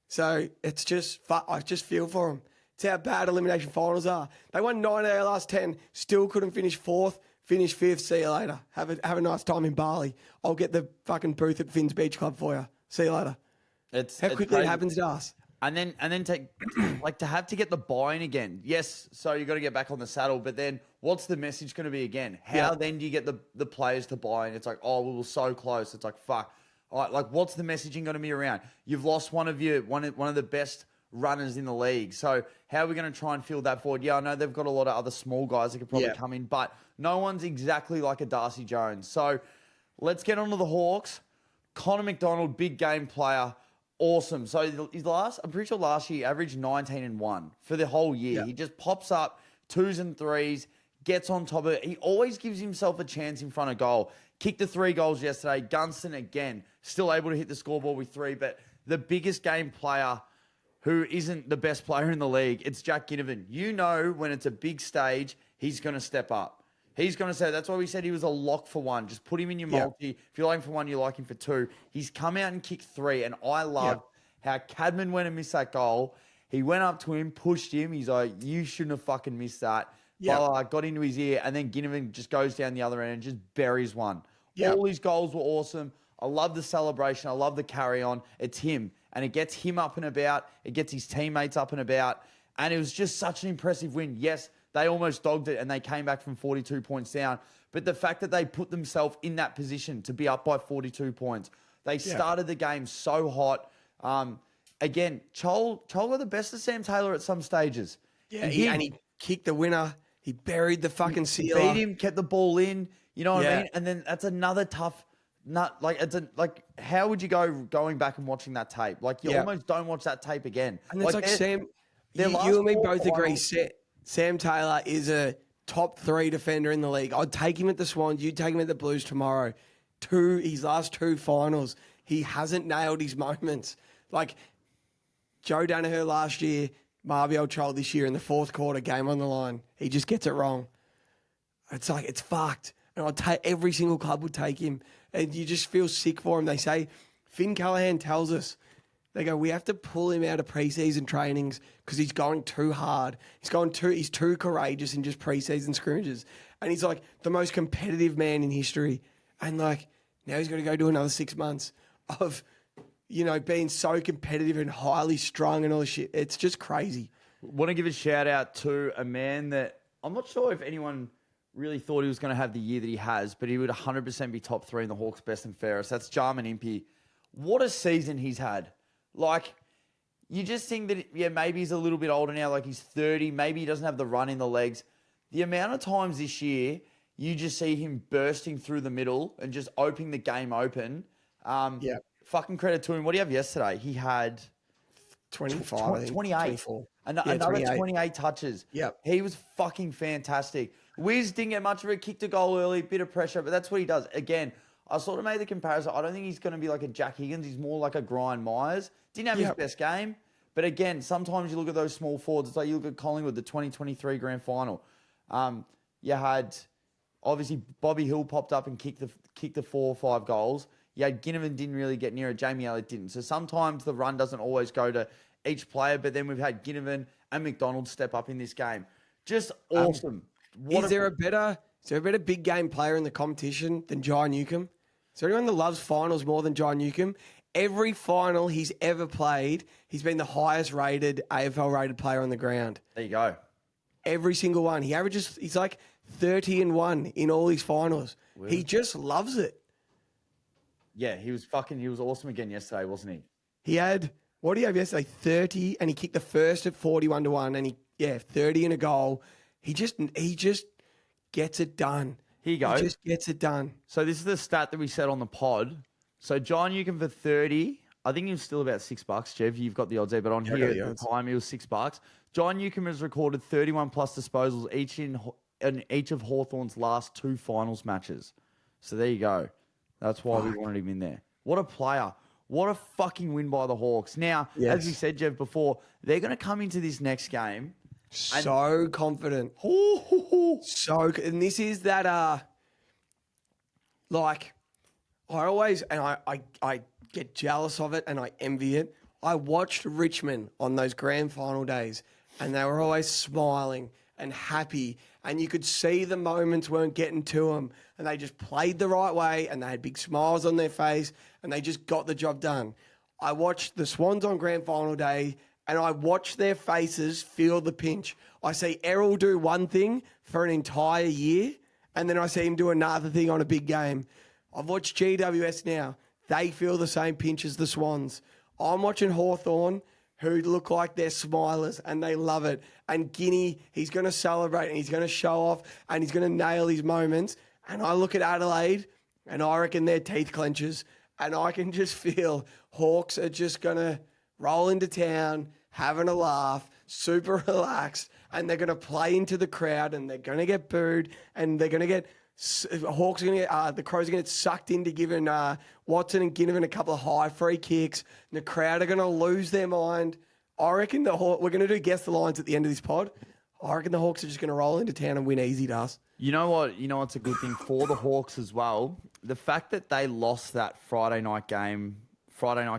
So it's just, I just feel for him. It's how bad elimination finals are. They won 9 out of their last 10, still couldn't finish 4th, finish 5th. See you later. Have a nice time in Bali. I'll get the fucking booth at Finn's Beach Club for you. See you later. It's quickly it happens to us. And then take like to have to get the buy-in again. Yes, so you got to get back on the saddle, but then what's the message going to be again? How then do you get the players to buy in? It's like, oh, we were so close. It's like, fuck. All right, like what's the messaging going to be around? You've lost one of the best runners in the league. So how are we going to try and fill that forward? Yeah, I know they've got a lot of other small guys that could probably come in, but no one's exactly like a Darcy Jones. So let's get on to the Hawks. Connor McDonald, big game player. Awesome. So I'm pretty sure last year he averaged 19 and 1 for the whole year. He just pops up 2s and 3s, gets on top of it. He always gives himself a chance in front of goal. Kicked the 3 goals yesterday. Gunston again, still able to hit the scoreboard with 3, but the biggest game player who isn't the best player in the league, it's Jack Ginnivan. You know when it's a big stage, he's going to step up. He's going to say, that's why we said he was a lock for 1. Just put him in your multi. If you like him for 1, you like him for 2. He's come out and kicked 3, and I love how Cadman went and missed that goal. He went up to him, pushed him. He's like, you shouldn't have fucking missed that. Got into his ear, and then Ginnivan just goes down the other end and just buries one. All his goals were awesome. I love the celebration. I love the carry on. It's him. And it gets him up and about. It gets his teammates up and about. And it was just such an impressive win. Yes, they almost dogged it and they came back from 42 points down. But the fact that they put themselves in that position to be up by 42 points, they started the game so hot. Again, Chol got the best of Sam Taylor at some stages. Yeah, he kicked the winner. He buried the fucking sealer. Beat him, kept the ball in. You know what I mean? And then that's another tough... how would you go going back and watching that tape? Like, you almost don't watch that tape again. And it's like Sam, you and me both agree. Sam Taylor is a top 3 defender in the league. I'd take him at the Swans. You'd take him at the Blues tomorrow. His last 2 finals, he hasn't nailed his moments. Like Joe Danaher last year, Marby Old this year in the 4th quarter, game on the line. He just gets it wrong. It's like, it's fucked. And every single club would take him. And you just feel sick for him. They say, Finn Callahan tells us, they go, we have to pull him out of preseason trainings because he's going too hard. He's too courageous in just preseason scrimmages. And he's like the most competitive man in history. And like, now he's got to go do another 6 months of, being so competitive and highly strung and all this shit. It's just crazy. Want to give a shout out to a man that I'm not sure if anyone really thought he was going to have the year that he has, but he would 100% be top 3 in the Hawks' best and fairest. That's Jarman Impey. What a season he's had. Like, you just think that, maybe he's a little bit older now, like he's 30. Maybe he doesn't have the run in the legs. The amount of times this year you just see him bursting through the middle and just opening the game open. Fucking credit to him. What do you have yesterday? He had 25, 28. 24. Another 28 touches. Yep. He was fucking fantastic. Wiz didn't get much of it, kicked a goal early, bit of pressure, but that's what he does. Again, I sort of made the comparison. I don't think he's going to be like a Jack Higgins. He's more like a Brian Myers. Didn't have his best game. But again, sometimes you look at those small forwards. It's like you look at Collingwood, the 2023 grand final. You had, obviously, Bobby Hill popped up and kicked the 4 or 5 goals. You had Ginnivan didn't really get near it. Jamie Elliott didn't. So sometimes the run doesn't always go to each player. But then we've had Ginnivan and McDonald step up in this game. Just awesome. Is there a better big game player in the competition than John Newcomb? Is there anyone that loves finals more than John Newcomb? Every final he's ever played, he's been the highest rated AFL rated player on the ground. There you go. Every single one. He's like 30-1 in all his finals. Weird. He just loves it. Yeah, he was awesome again yesterday, wasn't he? He had, what did he have yesterday? 30, and he kicked the first at 41-1, and 30 and a goal. He just gets it done. Here you go. He just gets it done. So this is the stat that we said on the pod. So John Newcomb for 30, I think he was still about $6, Jeff. You've got the odds there, but on here at the time, he was $6. John Newcomb has recorded 31 plus disposals each in each of Hawthorn's last 2 finals matches. So there you go. That's why we wanted him in there. What a player. What a fucking win by the Hawks. Now, as we said, Jeff, before, they're going to come into this next game. So confident. And this is that, I always, and I get jealous of it and I envy it. I watched Richmond on those grand final days and they were always smiling and happy and you could see the moments weren't getting to them and they just played the right way and they had big smiles on their face and they just got the job done. I watched the Swans on grand final day and I watched their faces feel the pinch. I see Errol do one thing for an entire year and then I see him do another thing on a big game. I've watched GWS now. They feel the same pinch as the Swans. I'm watching Hawthorn, who look like they're smilers and they love it. And Guinea, he's going to celebrate and he's going to show off and he's going to nail his moments. And I look at Adelaide and I reckon they're teeth clenchers. And I can just feel Hawks are just going to roll into town, having a laugh, super relaxed. And they're going to play into the crowd and they're going to get booed and they're going to get... Hawks are going to get, the Crows are going to get sucked into giving Watson and Ginnivan a couple of high free kicks. And the crowd are going to lose their mind. I reckon we're going to do guess the lines at the end of this pod. I reckon the Hawks are just going to roll into town and win easy to us. You know what? What's a good thing for the Hawks as well? The fact that they lost that Friday night game. Round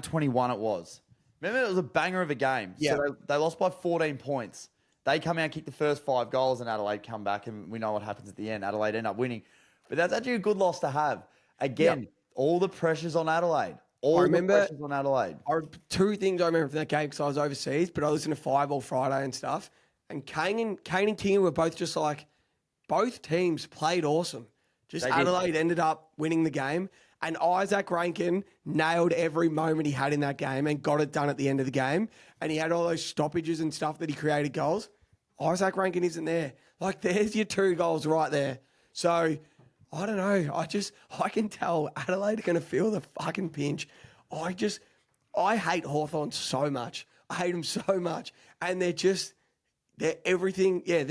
21 it was. Remember, it was a banger of a game. Yeah. So they lost by 14 points. They come out, kick the first 5 goals, and Adelaide come back, and we know what happens at the end. Adelaide end up winning. But that's actually a good loss to have. Again, all the pressure's on Adelaide. The pressure's on Adelaide. 2 things I remember from that game because I was overseas, but I listened to Fireball Friday and stuff. And Kane and Kingan were both just like, both teams played awesome. Adelaide ended up winning the game. And Isaac Rankin nailed every moment he had in that game and got it done at the end of the game. And he had all those stoppages and stuff that he created goals. Isaac Rankin isn't there. Like, there's your 2 goals right there. So, I don't know. I can tell Adelaide are going to feel the fucking pinch. I hate Hawthorn so much. I hate them so much. And they're everything. Yeah,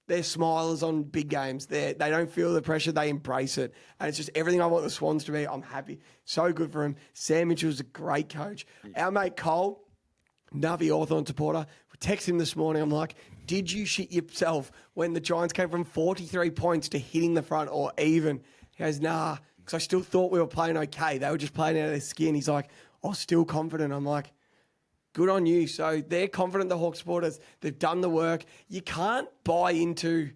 they're smilers on big games. They don't feel the pressure. They embrace it. And it's just everything I want the Swans to be. I'm happy. So good for him. Sam Mitchell's a great coach. Our mate Cole, Navi Hawthorn supporter, we texted him this morning. I'm like, did you shit yourself when the Giants came from 43 points to hitting the front or even? He goes, nah, because I still thought we were playing okay. They were just playing out of their skin. He's like, I was still confident. I'm like, good on you. So they're confident, the Hawks supporters. They've done the work. You can't buy into...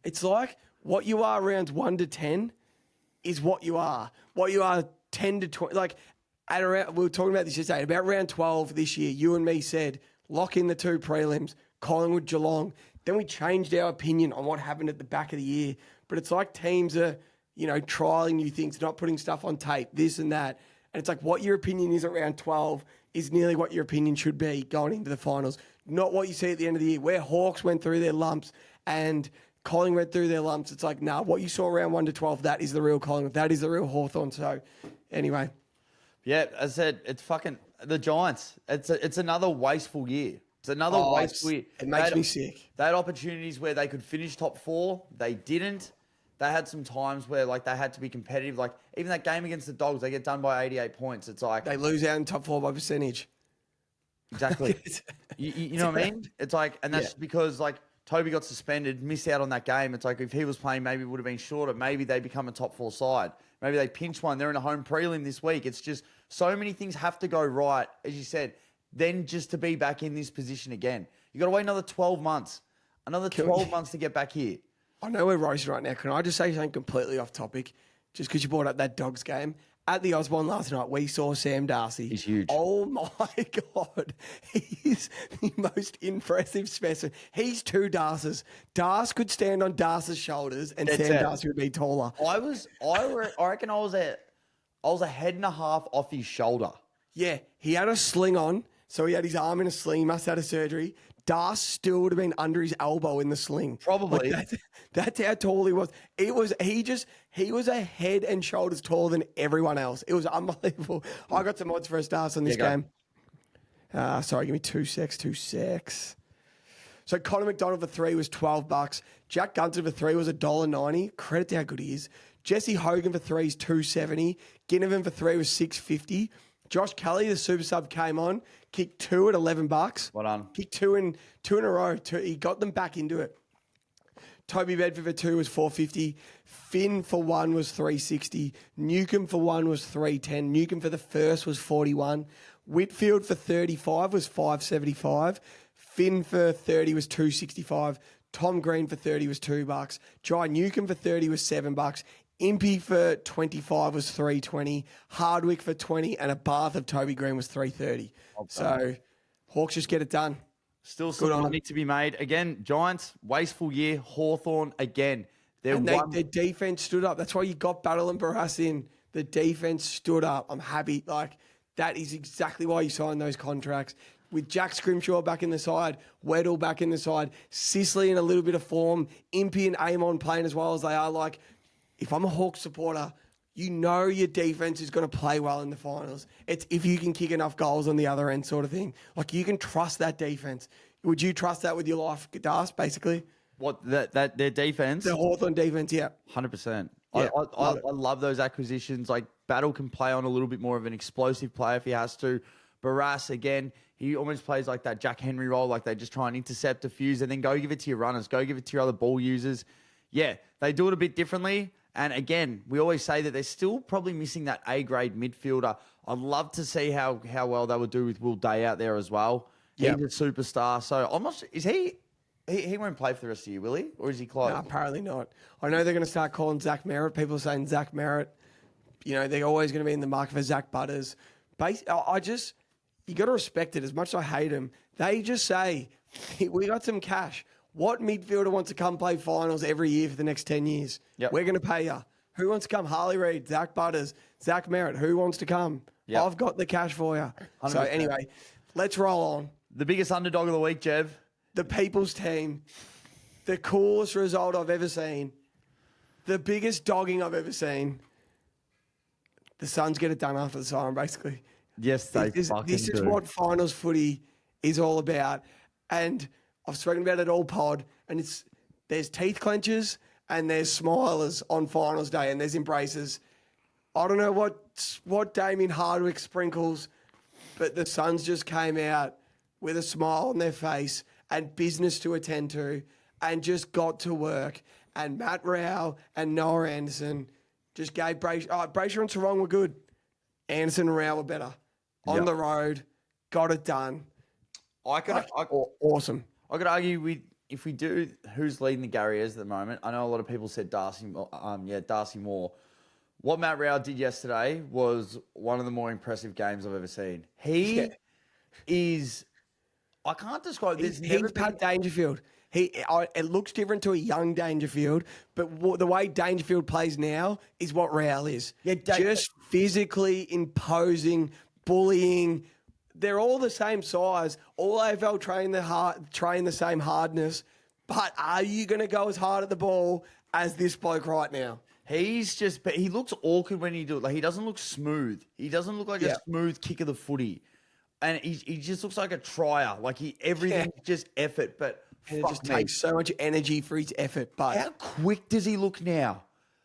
It's like what you are rounds 1 to 10 is what you are. What you are 10 to 20... Like, we were talking about this yesterday. About round 12 this year, you and me said, lock in the 2 prelims, Collingwood, Geelong. Then we changed our opinion on what happened at the back of the year. But it's like teams are, trialing new things, not putting stuff on tape, this and that. And it's like what your opinion is at round 12 is nearly what your opinion should be going into the finals, not what you see at the end of the year. Where Hawks went through their lumps and Collingwood went through their lumps, it's like, nah, what you saw around 1 to 12, that is the real Collingwood. That is the real Hawthorn. So, anyway. Yeah, as I said, it's fucking the Giants. It's another wasteful year. It's another wasteful year. It makes me sick. They had opportunities where they could finish top 4. They didn't. They had some times where like they had to be competitive. Like even that game against the Dogs, they get done by 88 points. It's like they lose out in top 4 by percentage. Exactly. you know what I mean? It's like, and that's because like Toby got suspended, missed out on that game. It's like if he was playing, maybe it would have been shorter. Maybe they become a top 4 side. Maybe they pinch one. They're in a home prelim this week. It's just so many things have to go right, as you said, then just to be back in this position again. You got to wait another 12 months. Another 12 months to get back here. I know we're roasting right now. Can I just say something completely off topic? Just because you brought up that Dogs game. At the Osborne last night, we saw Sam Darcy. He's huge. Oh, my God. He's the most impressive specimen. He's 2 Darces. Darce could stand on Darce's shoulders and Sam Darcy would be taller. I reckon I was a head and a half off his shoulder. Yeah, he had a sling on, so he had his arm in a sling. He must have had a surgery. Darce still would have been under his elbow in the sling. Probably. Like that's how tall he was. He was a head and shoulders taller than everyone else. It was unbelievable. I got some odds for a Darce on this game. Sorry, give me 2 secs. So Connor McDonald for 3 was $12. Jack Gunter for 3 was $1.90. Credit to how good he is. Jesse Hogan for 3 is $2.70. Ginnivan for 3 was $6.50. Josh Kelly, the super sub, came on, kicked 2 at $11. Well done. Kicked two in a row. He got them back into it. Toby Bedford for 2 was $4.50. Finn for 1 was $3.60. Newcomb for 1 was $3.10. Newcomb for the first was $41. Whitfield for 35 was $5.75. Finn for 30 was $2.65. Tom Green for 30 was $2. Jai Newcomb for 30 was $7. Impey for 25 was $3.20. Hardwick for 20 and a bath of Toby Green was $3.30. So Hawks just get it done. Still some money to be made. Again, Giants, wasteful year. Hawthorn, again. Their defense stood up. That's why you got Battle and Barras in. The defense stood up. I'm happy. Like, that is exactly why you signed those contracts. With Jack Scrimshaw back in the side, Weddle back in the side, Sicily in a little bit of form, Impey and Amon playing as well as they are. Like, if I'm a Hawks supporter, you know your defense is going to play well in the finals. It's if you can kick enough goals on the other end sort of thing. Like, you can trust that defense. Would you trust that with your life, Das, basically? What, that their defense? The Hawthorn defense, yeah. 100%. Yeah, I love those acquisitions. Like, Battle can play on a little bit more of an explosive player if he has to. Barras, again, he almost plays like that Jack Henry role, like they just try and intercept, defuse, and then go give it to your runners, go give it to your other ball users. Yeah, they do it a bit differently. And again, we always say that they're still probably missing that A-grade midfielder. I'd love to see how well they would do with Will Day out there as well. He's a superstar. So I'm not sure, is he won't play for the rest of the year, will he? Or is he close? No, apparently not. I know they're going to start calling Zach Merritt. People are saying Zach Merritt. You know, they're always going to be in the market for Zach Butters. You got to respect it. As much as I hate them, they just say, we got some cash. What midfielder wants to come play finals every year for the next 10 years? Yep. We're going to pay you. Who wants to come? Harley Reid, Zach Butters, Zach Merritt. Who wants to come? Yep. I've got the cash for you. 100%. So anyway, let's roll on. The biggest underdog of the week, Jev. The People's Team. The coolest result I've ever seen. The biggest dogging I've ever seen. The Suns get it done after the siren, basically. Yes, This is what finals footy is all about. And I've spoken about it all pod. And there's teeth clenchers and there's smilers on finals day and there's embraces. I don't know what Damien Hardwick sprinkles, but the Suns just came out with a smile on their face and business to attend to and just got to work. And Matt Rao and Noah Anderson just gave Brayshaw and Sarong were good. Anderson and Rao were better. On the road, got it done. Awesome. I could argue if we do who's leading the Garriers at the moment. I know a lot of people said Darcy Moore. What Matt Rao did yesterday was one of the more impressive games I've ever seen. He is. I can't describe this. He's Pat Dangerfield. It looks different to a young Dangerfield, but the way Dangerfield plays now is what Real is. Yeah, just physically imposing, bullying. They're all the same size. All AFL train the same hardness. But are you going to go as hard at the ball as this bloke right now? But he looks awkward when he do it. Like, he doesn't look smooth. He doesn't look like a smooth kick of the footy. And he just looks like a trier. Like everything's just effort. But and it just takes so much energy for his effort. But how quick does he look now?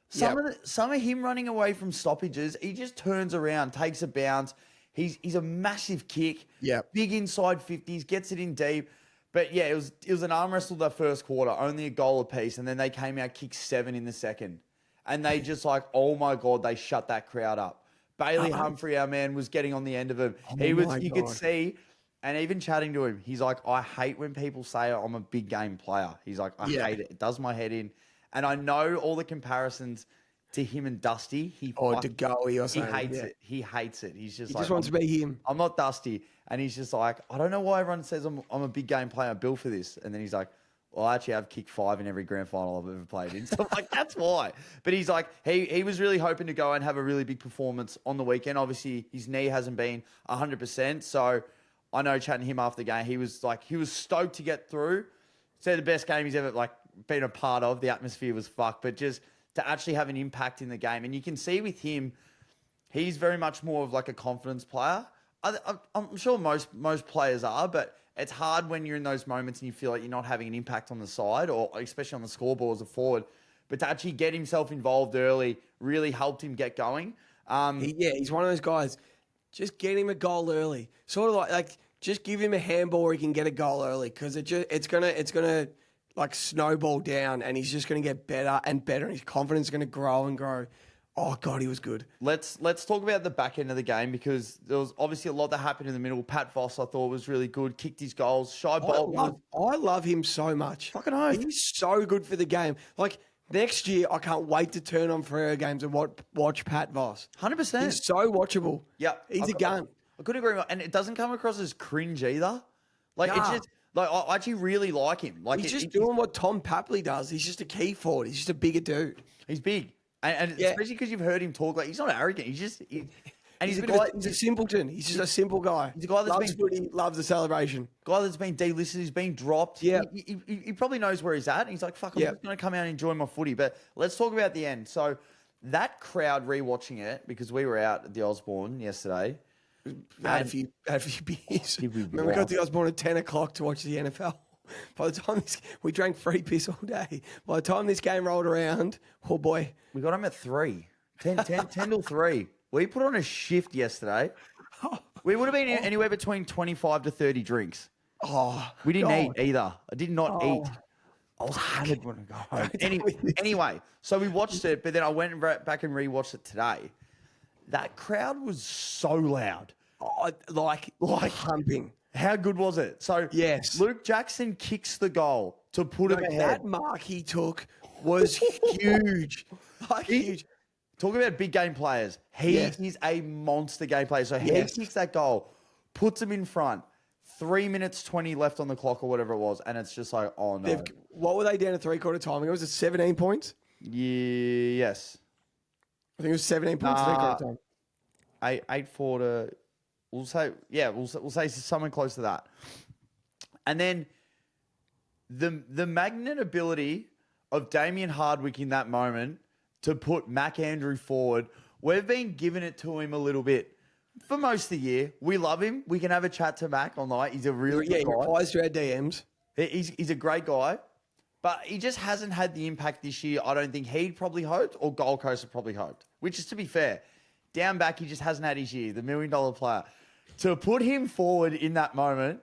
Some of him running away from stoppages, he just turns around, takes a bounce. He's a massive kick. Yeah. Big inside 50s, gets it in deep. But yeah, it was an arm wrestle that first quarter, only a goal apiece, and then they came out, kicked 7 in the second. And they just like, oh my God, they shut that crowd up. Bailey Humphrey, our man, was getting on the end of him. You could see, and even chatting to him, he's like, I hate when people say I'm a big game player. He's like, I hate it. It does my head in. And I know all the comparisons to him and Dusty. DeGoey or something. He hates it. He hates it. He just wants to be him. I'm not Dusty. And he's just like, I don't know why everyone says I'm a big game player, built for this. And then he's like, well, I actually have kicked 5 in every grand final I've ever played in. So I'm like, that's why. But he's like, he was really hoping to go and have a really big performance on the weekend. Obviously, his knee hasn't been 100%. So I know chatting to him after the game, he was stoked to get through. Said the best game he's ever been a part of. The atmosphere was fucked. But just to actually have an impact in the game. And you can see with him, he's very much more of like a confidence player. I'm sure most players are, but it's hard when you're in those moments and you feel like you're not having an impact on the side, or especially on the scoreboard as a forward. But to actually get himself involved early really helped him get going. He's one of those guys. Just get him a goal early. Sort of like just give him a handball where he can get a goal early, because it's gonna like snowball down, and he's just gonna get better and better, and his confidence is gonna grow and grow. Oh God, he was good. Let's talk about the back end of the game, because there was obviously a lot that happened in the middle. Pat Voss, I thought, was really good. Kicked his goals. I love him so much. Fucking oath. He's so good for the game. Like next year, I can't wait to turn on Freo games and watch Pat Voss. 100%. He's so watchable. Yeah, he's a gun. I couldn't agree more. And it doesn't come across as cringe either. Like it's just I actually really like him. Like he's just doing what Tom Papley does. He's just a key forward. He's just a bigger dude. He's big. And especially because you've heard him talk, like he's not arrogant. He's a simpleton. He's just a simple guy. He's a guy that's loves the celebration. Guy that's been delisted, he's been dropped. Yeah, he probably knows where he's at. And he's like, fuck, I'm just going to come out and enjoy my footy. But let's talk about the end. So that crowd rewatching it, because we were out at the Osborne yesterday. Had a few beers. Remember, we got to the Osborne at 10 o'clock to watch the NFL. By the time we drank free piss all day. By the time this game rolled around, oh boy. We got him at 3. 10 till 3. We put on a shift yesterday. We would have been anywhere between 25 to 30 drinks. We didn't eat either. I did not eat. I was hammered when I got home. Anyway, so we watched it, but then I went back and rewatched it today. That crowd was so loud. Like humping. How good was it? So yes, Luke Jackson kicks the goal to put him ahead. That mark he took was huge. Huge. Talk about big game players. He is a monster game player. So he kicks that goal, puts him in front. 3 minutes 20 left on the clock or whatever it was, and it's just like, oh no. What were they down at 3/4 time? It was 17 points. Yes. I think it was 17 points at 3/4 time. 8-4 to. We'll say something close to that. And then the magnet ability of Damien Hardwick in that moment to put Mac Andrew forward, we've been giving it to him a little bit for most of the year. We love him. We can have a chat to Mac all night. He's a really good guy. He replies to our DMs. He's a great guy, but he just hasn't had the impact this year I don't think he'd probably hoped, or Gold Coast had probably hoped, which is, to be fair, down back, he just hasn't had his year, the $1 million player. To put him forward in that moment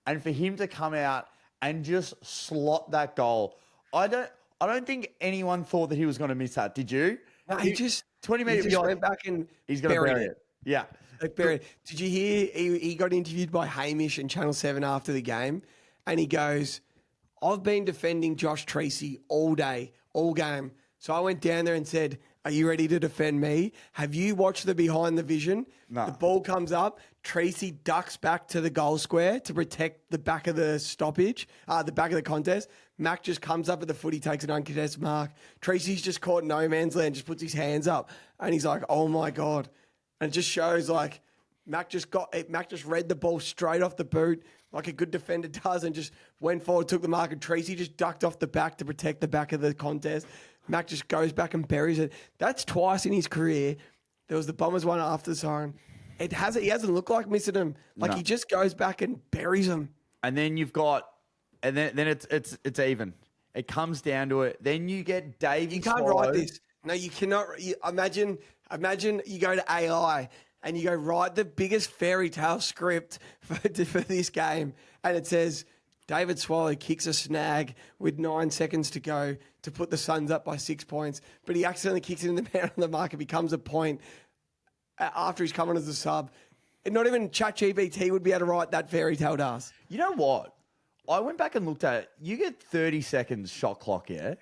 and for him to come out and just slot that goal, I don't think anyone thought that he was going to miss that. Did you? No, he just 20 minutes. He just went back and he's going to bury it. Yeah. Did you hear he got interviewed by Hamish in Channel 7 after the game, and he goes, I've been defending Josh Treacy all day, all game. So I went down there and said, are you ready to defend me? Have you watched the behind the vision? No. The ball comes up. Treacy ducks back to the goal square to protect the back of the stoppage, the back of the contest. Mac just comes up at the footy, takes an uncontested mark. Treacy's just caught no man's land, just puts his hands up, and he's like, "Oh my god!" And it just shows like Mac just read the ball straight off the boot like a good defender does, and just went forward, took the mark, and Treacy just ducked off the back to protect the back of the contest. Mac just goes back and buries it. That's twice in his career. There was the Bombers one after the siren. He hasn't looked like missing him. Like he just goes back and buries them. And then you've got, and then it's even. It comes down to it. Then you get Davey. You can't write this. No, you cannot. Imagine you go to AI and you go write the biggest fairy tale script for this game, and it says David Swallow kicks a snag with 9 seconds to go to put the Suns up by 6 points, but he accidentally kicks it in the man on the mark. It becomes a point after he's come on as a sub. And not even ChatGPT would be able to write that fairy tale to us. You know what? I went back and looked at it. You get 30 seconds shot clock, yeah?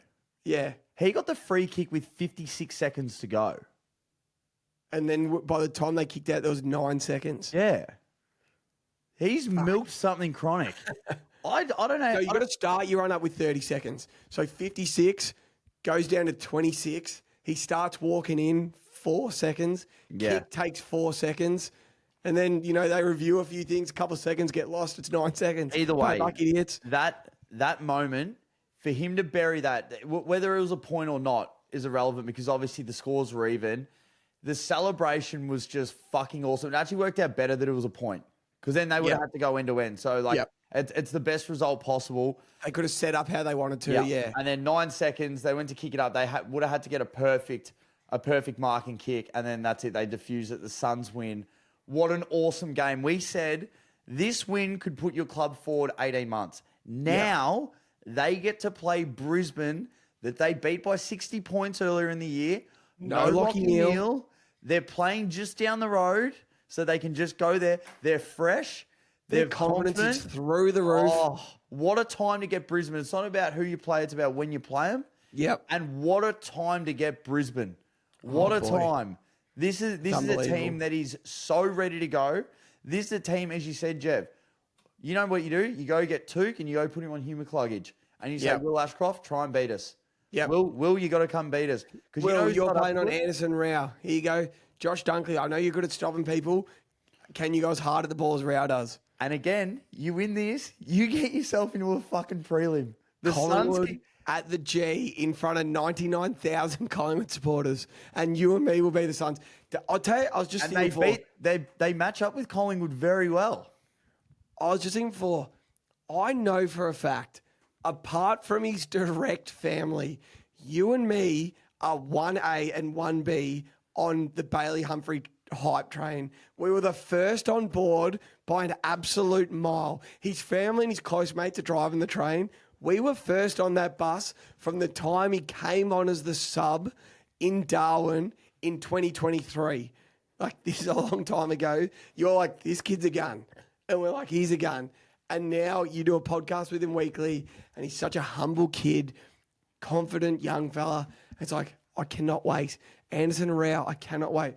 Yeah. He got the free kick with 56 seconds to go. And then by the time they kicked out, there was 9 seconds. Yeah. He's milked something chronic. I don't know. So you got to start your run up with 30 seconds. So 56 goes down to 26. He starts walking in 4 seconds. Yeah. Kick takes 4 seconds. And then, they review a few things. A couple of seconds get lost. It's 9 seconds. Either way, like idiots. That moment, for him to bury that, whether it was a point or not, is irrelevant because obviously the scores were even. The celebration was just fucking awesome. It actually worked out better that it was a point because then they would have had to go end to end. So, it's the best result possible. They could have set up how they wanted to, yeah. And then 9 seconds, they went to kick it up. They would have had to get a perfect marking kick, and then that's it. They diffuse it. The Suns win. What an awesome game. We said this win could put your club forward 18 months. Now they get to play Brisbane that they beat by 60 points earlier in the year. No Lockie Neal. They're playing just down the road, so they can just go there. They're fresh. Their confidence is through the roof. Oh, what a time to get Brisbane. It's not about who you play. It's about when you play them. Yep. And what a time to get Brisbane. What a time. This is a team that is so ready to go. This is a team, as you said, Jev. You know what you do? You go get Took and you go put him on human cluggage. And you say, Will Ashcroft, try and beat us. Yeah. Will, you got to come beat us. Will, you're playing on Anderson Rao. Here you go. Josh Dunkley, I know you're good at stopping people. Can you go as hard at the ball as Rao does? And again, you win this, you get yourself into a fucking prelim. The Collingwood at the G in front of 99,000 Collingwood supporters, and you and me will be the Suns. I'll tell you, I was just thinking they match up with Collingwood very well. I was just thinking I know for a fact, apart from his direct family, you and me are 1A and 1B on the Bailey Humphrey hype train. We were the first on board by an absolute mile. His family and his close mates are driving the train. We were first on that bus from the time he came on as the sub in Darwin in 2023. Like, this is a long time ago. You're like, this kid's a gun. And we're like, he's a gun. And now you do a podcast with him weekly, and he's such a humble kid, confident young fella. It's like, I cannot wait. Anderson and Rao, I cannot wait.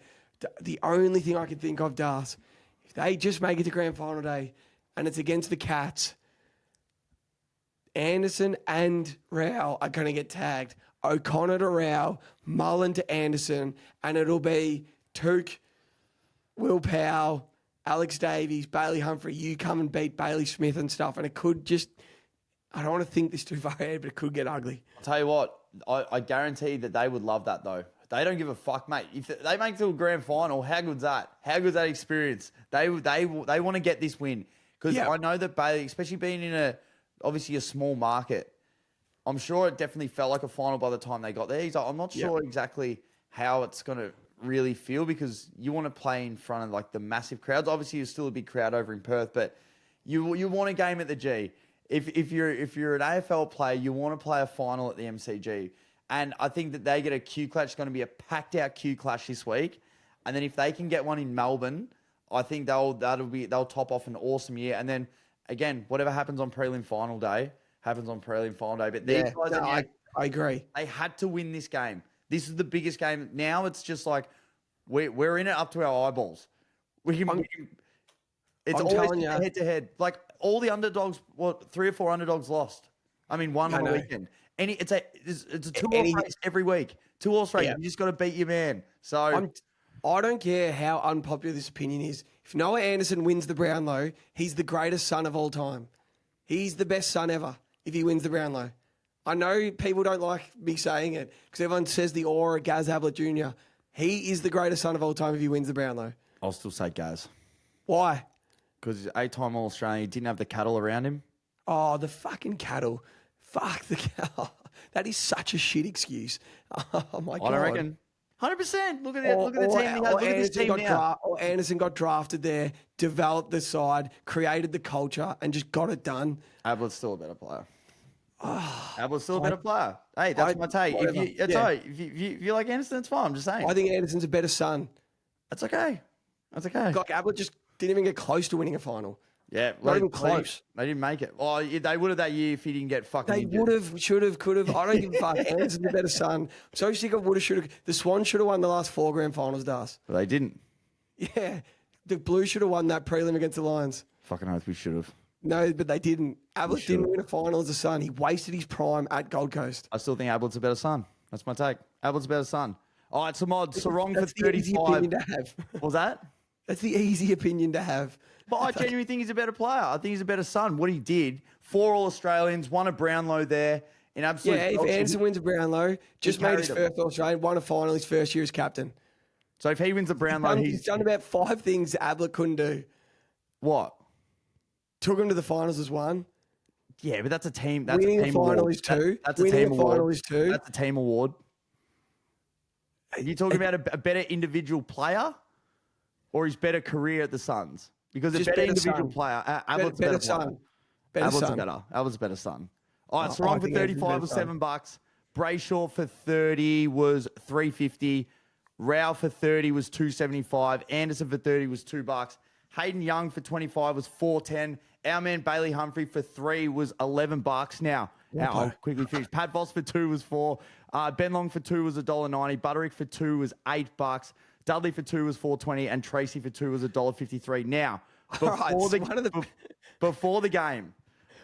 The only thing I can think of, Das, if they just make it to grand final day and it's against the Cats, Anderson and Rao are going to get tagged. O'Connor to Rao, Mullen to Anderson, and it'll be Took, Will Powell, Alex Davies, Bailey Humphrey. You come and beat Bailey Smith and stuff, and it could just, I don't want to think this too far ahead, but it could get ugly. I'll tell you what, I guarantee that they would love that though. They don't give a fuck, mate. If they make it to a grand final, how good's that? How good's that experience? They want to get this win because I know that Bailey, especially being in obviously a small market, I'm sure it definitely felt like a final by the time they got there. He's like, I'm not sure exactly how it's going to really feel because you want to play in front of like the massive crowds. Obviously, there's still a big crowd over in Perth, but you want a game at the G. If you're an AFL player, you want to play a final at the MCG. And I think that they get a Q Clash. It's going to be a packed out Q Clash this week. And then if they can get one in Melbourne, I think they'll top off an awesome year. And then again, whatever happens on prelim final day happens on prelim final day. But these guys, I agree. They had to win this game. This is the biggest game. Now it's just like we're in it up to our eyeballs. It's always head to head. Like all the underdogs, 3 or 4 underdogs lost. I mean, one on the weekend. It's a two-horse race every week. Two-horse race. You just got to beat your man. So I don't care how unpopular this opinion is. If Noah Anderson wins the Brownlow, he's the greatest son of all time. He's the best son ever if he wins the Brownlow. I know people don't like me saying it because everyone says the aura of Gaz Ablett Jr. He is the greatest son of all time if he wins the Brownlow. I'll still say Gaz. Why? Because he's 8-time All-Australian. He didn't have the cattle around him. Oh, the fucking cattle. Fuck the cattle. That is such a shit excuse. Oh, my God. I don't reckon. 100%. Look at it. Look at the team. Look at this team now. Anderson got drafted there, developed the side, created the culture, and just got it done. Ablett's still a better player. Ablett's still a better player. Hey, that's my take. If you like Anderson, it's fine. I'm just saying. I think Anderson's a better son. That's okay. That's okay. Like Ablett just didn't even get close to winning a final. Yeah, not even close. They didn't make it. Oh, they would have that year if he didn't get fucking injured. They would have, should have, could have. I don't give a fuck. Anderson's a better son. I'm so sick of would have, should have. The Swans should have won the last 4 grand finals, Das. But they didn't. Yeah. The Blues should have won that prelim against the Lions. Fucking oath, we should have. No, but they didn't. Ablett didn't win a final as a son. He wasted his prime at Gold Coast. I still think Ablett's a better son. That's my take. Ablett's a better son. All right, so Mod, Sarong for 35. That's the easy opinion to have. What was that? That's the easy opinion to have. But I genuinely think he's a better player. I think he's a better son. What he did, 4 All-Australians, won a Brownlow there in absolute. Yeah, if Anderson wins a Brownlow, just made his first All-Australian, won a final his first year as captain. So if he wins the Brownlow, he's done about 5 things Ablett couldn't do. What? Took him to the finals as one. Yeah, but that's a team. That's winning a team final award. is 2. That's a winning team a final award. is 2. That's a team award. Are you talking about a better individual player or his better career at the Suns? Because a better individual player, Ablett's better son. Ablett's a better son. All right, Sarong for 35 was $7. Brayshaw for 30 was $3.50. Rao for 30 was $2.75. Anderson for 30 was $2. Hayden Young for 25 was $4.10. Our man Bailey Humphrey for 3 was $11. Now I'll quickly finish. Pat Voss for 2 was $4. Ben Long for 2 was $1.90. Butterick for 2 was $8. Dudley for 2 was $4.20. And Tracy for 2 was $1.53. Now, before the game.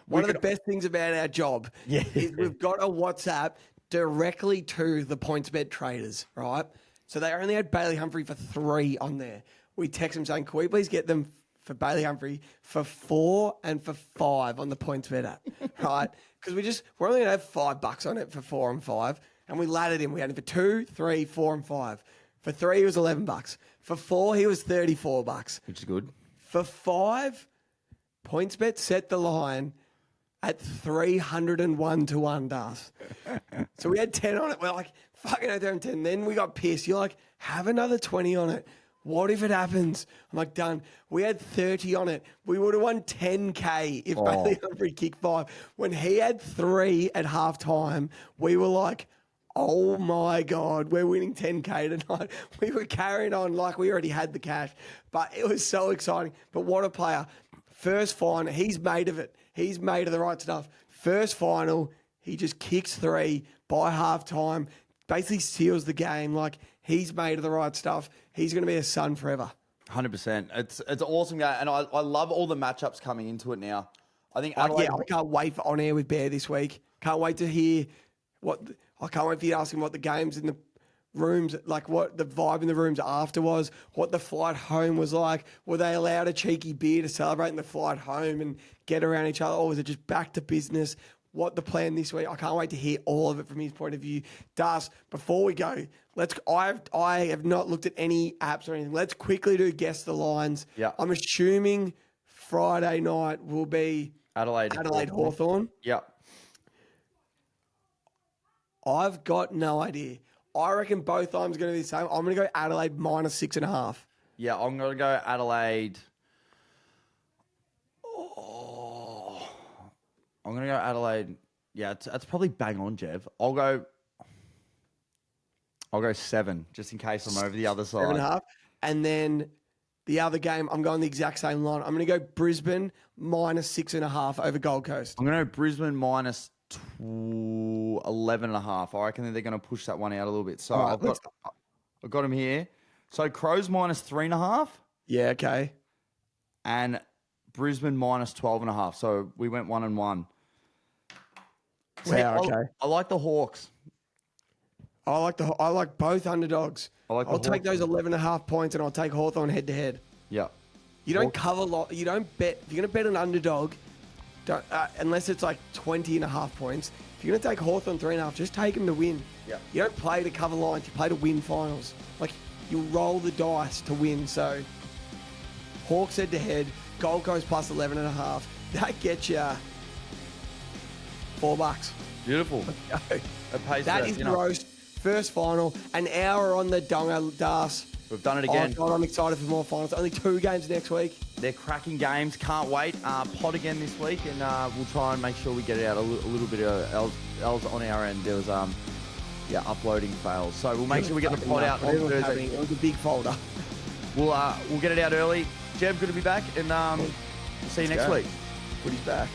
One of the best things about our job is we've got a WhatsApp directly to the PointsBet traders, right? So they only had Bailey Humphrey for 3 on there. We text them saying, can we please get them for Bailey Humphrey for 4 and for 5 on the PointsBet app, right? Because we're only going to have $5 on it for 4 and 5. And we laddered him. We had him for 2, 3, 4 and 5. For 3, he was $11. For 4, he was $34. Which is good. For 5, PointsBet set the line at 301 to 1, Das. So we had 10 on it. We're like, fucking out there on 10. Then we got pissed. You're like, have another 20 on it. What if it happens? I'm like, done. We had 30 on it. We would have won 10K if Bailey Humphrey kicked 5. When he had 3 at halftime, we were like, oh my God, we're winning 10K tonight. We were carrying on like we already had the cash. But it was so exciting. But what a player. First final, he's made of it. He's made of the right stuff. First final, he just kicks 3 by halftime, basically seals the game. Like, he's made of the right stuff. He's going to be a son forever. 100%. It's an awesome game, and I love all the matchups coming into it now. I think Adelaide... I can't wait for On Air with Bear this week. Can't wait to hear I can't wait for you to ask him what the games in the rooms, like what the vibe in the rooms after was, what the flight home was like. Were they allowed a cheeky beer to celebrate in the flight home and get around each other, or was it just back to business? What the plan this week? I can't wait to hear all of it from his point of view. Das, before we go, I have not looked at any apps or anything. Let's quickly do guess the lines. Yeah. I'm assuming Friday night will be Adelaide Hawthorn. Yeah. I've got no idea. I reckon both times going to be the same. I'm going to go Adelaide -6.5. Yeah, I'm going to go Adelaide. I'm going to go Adelaide. Yeah, that's probably bang on, Jev. I'll go 7, just in case I'm over the other side. 7.5. And then the other game, I'm going the exact same line. I'm going to go Brisbane -6.5 over Gold Coast. I'm going to go Brisbane -11.5. I reckon they're going to push that one out a little bit. So I've got them here. So Crows -3.5. Yeah, okay. And Brisbane -12.5. So we went 1 and 1. Wow, okay. I like the Hawks. I like both underdogs. I'll take those 11.5 points, and I'll take Hawthorn head to head. Yeah. You don't you don't bet. If you're going to bet an underdog, don't, unless it's like 20.5 points. If you're going to take Hawthorn 3.5, just take them to win. Yeah. You don't play to cover lines. You play to win finals. Like, you roll the dice to win. So, Hawks head to head, Gold Coast plus 11.5. That gets you $4. Beautiful. That is the roast. First final, an hour on the Donga Das. We've done it again. I'm excited for more finals. Only 2 games next week. They're cracking games. Can't wait. Pod again this week, and we'll try and make sure we get it out a little bit else on our end. There was uploading fails, so we'll make sure we get the pod out on Thursday. It was a big folder. We'll get it out early. Jev, good to be back, and see you next week. Footy's back.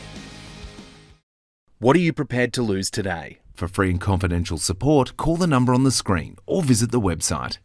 What are you prepared to lose today? For free and confidential support, call the number on the screen or visit the website.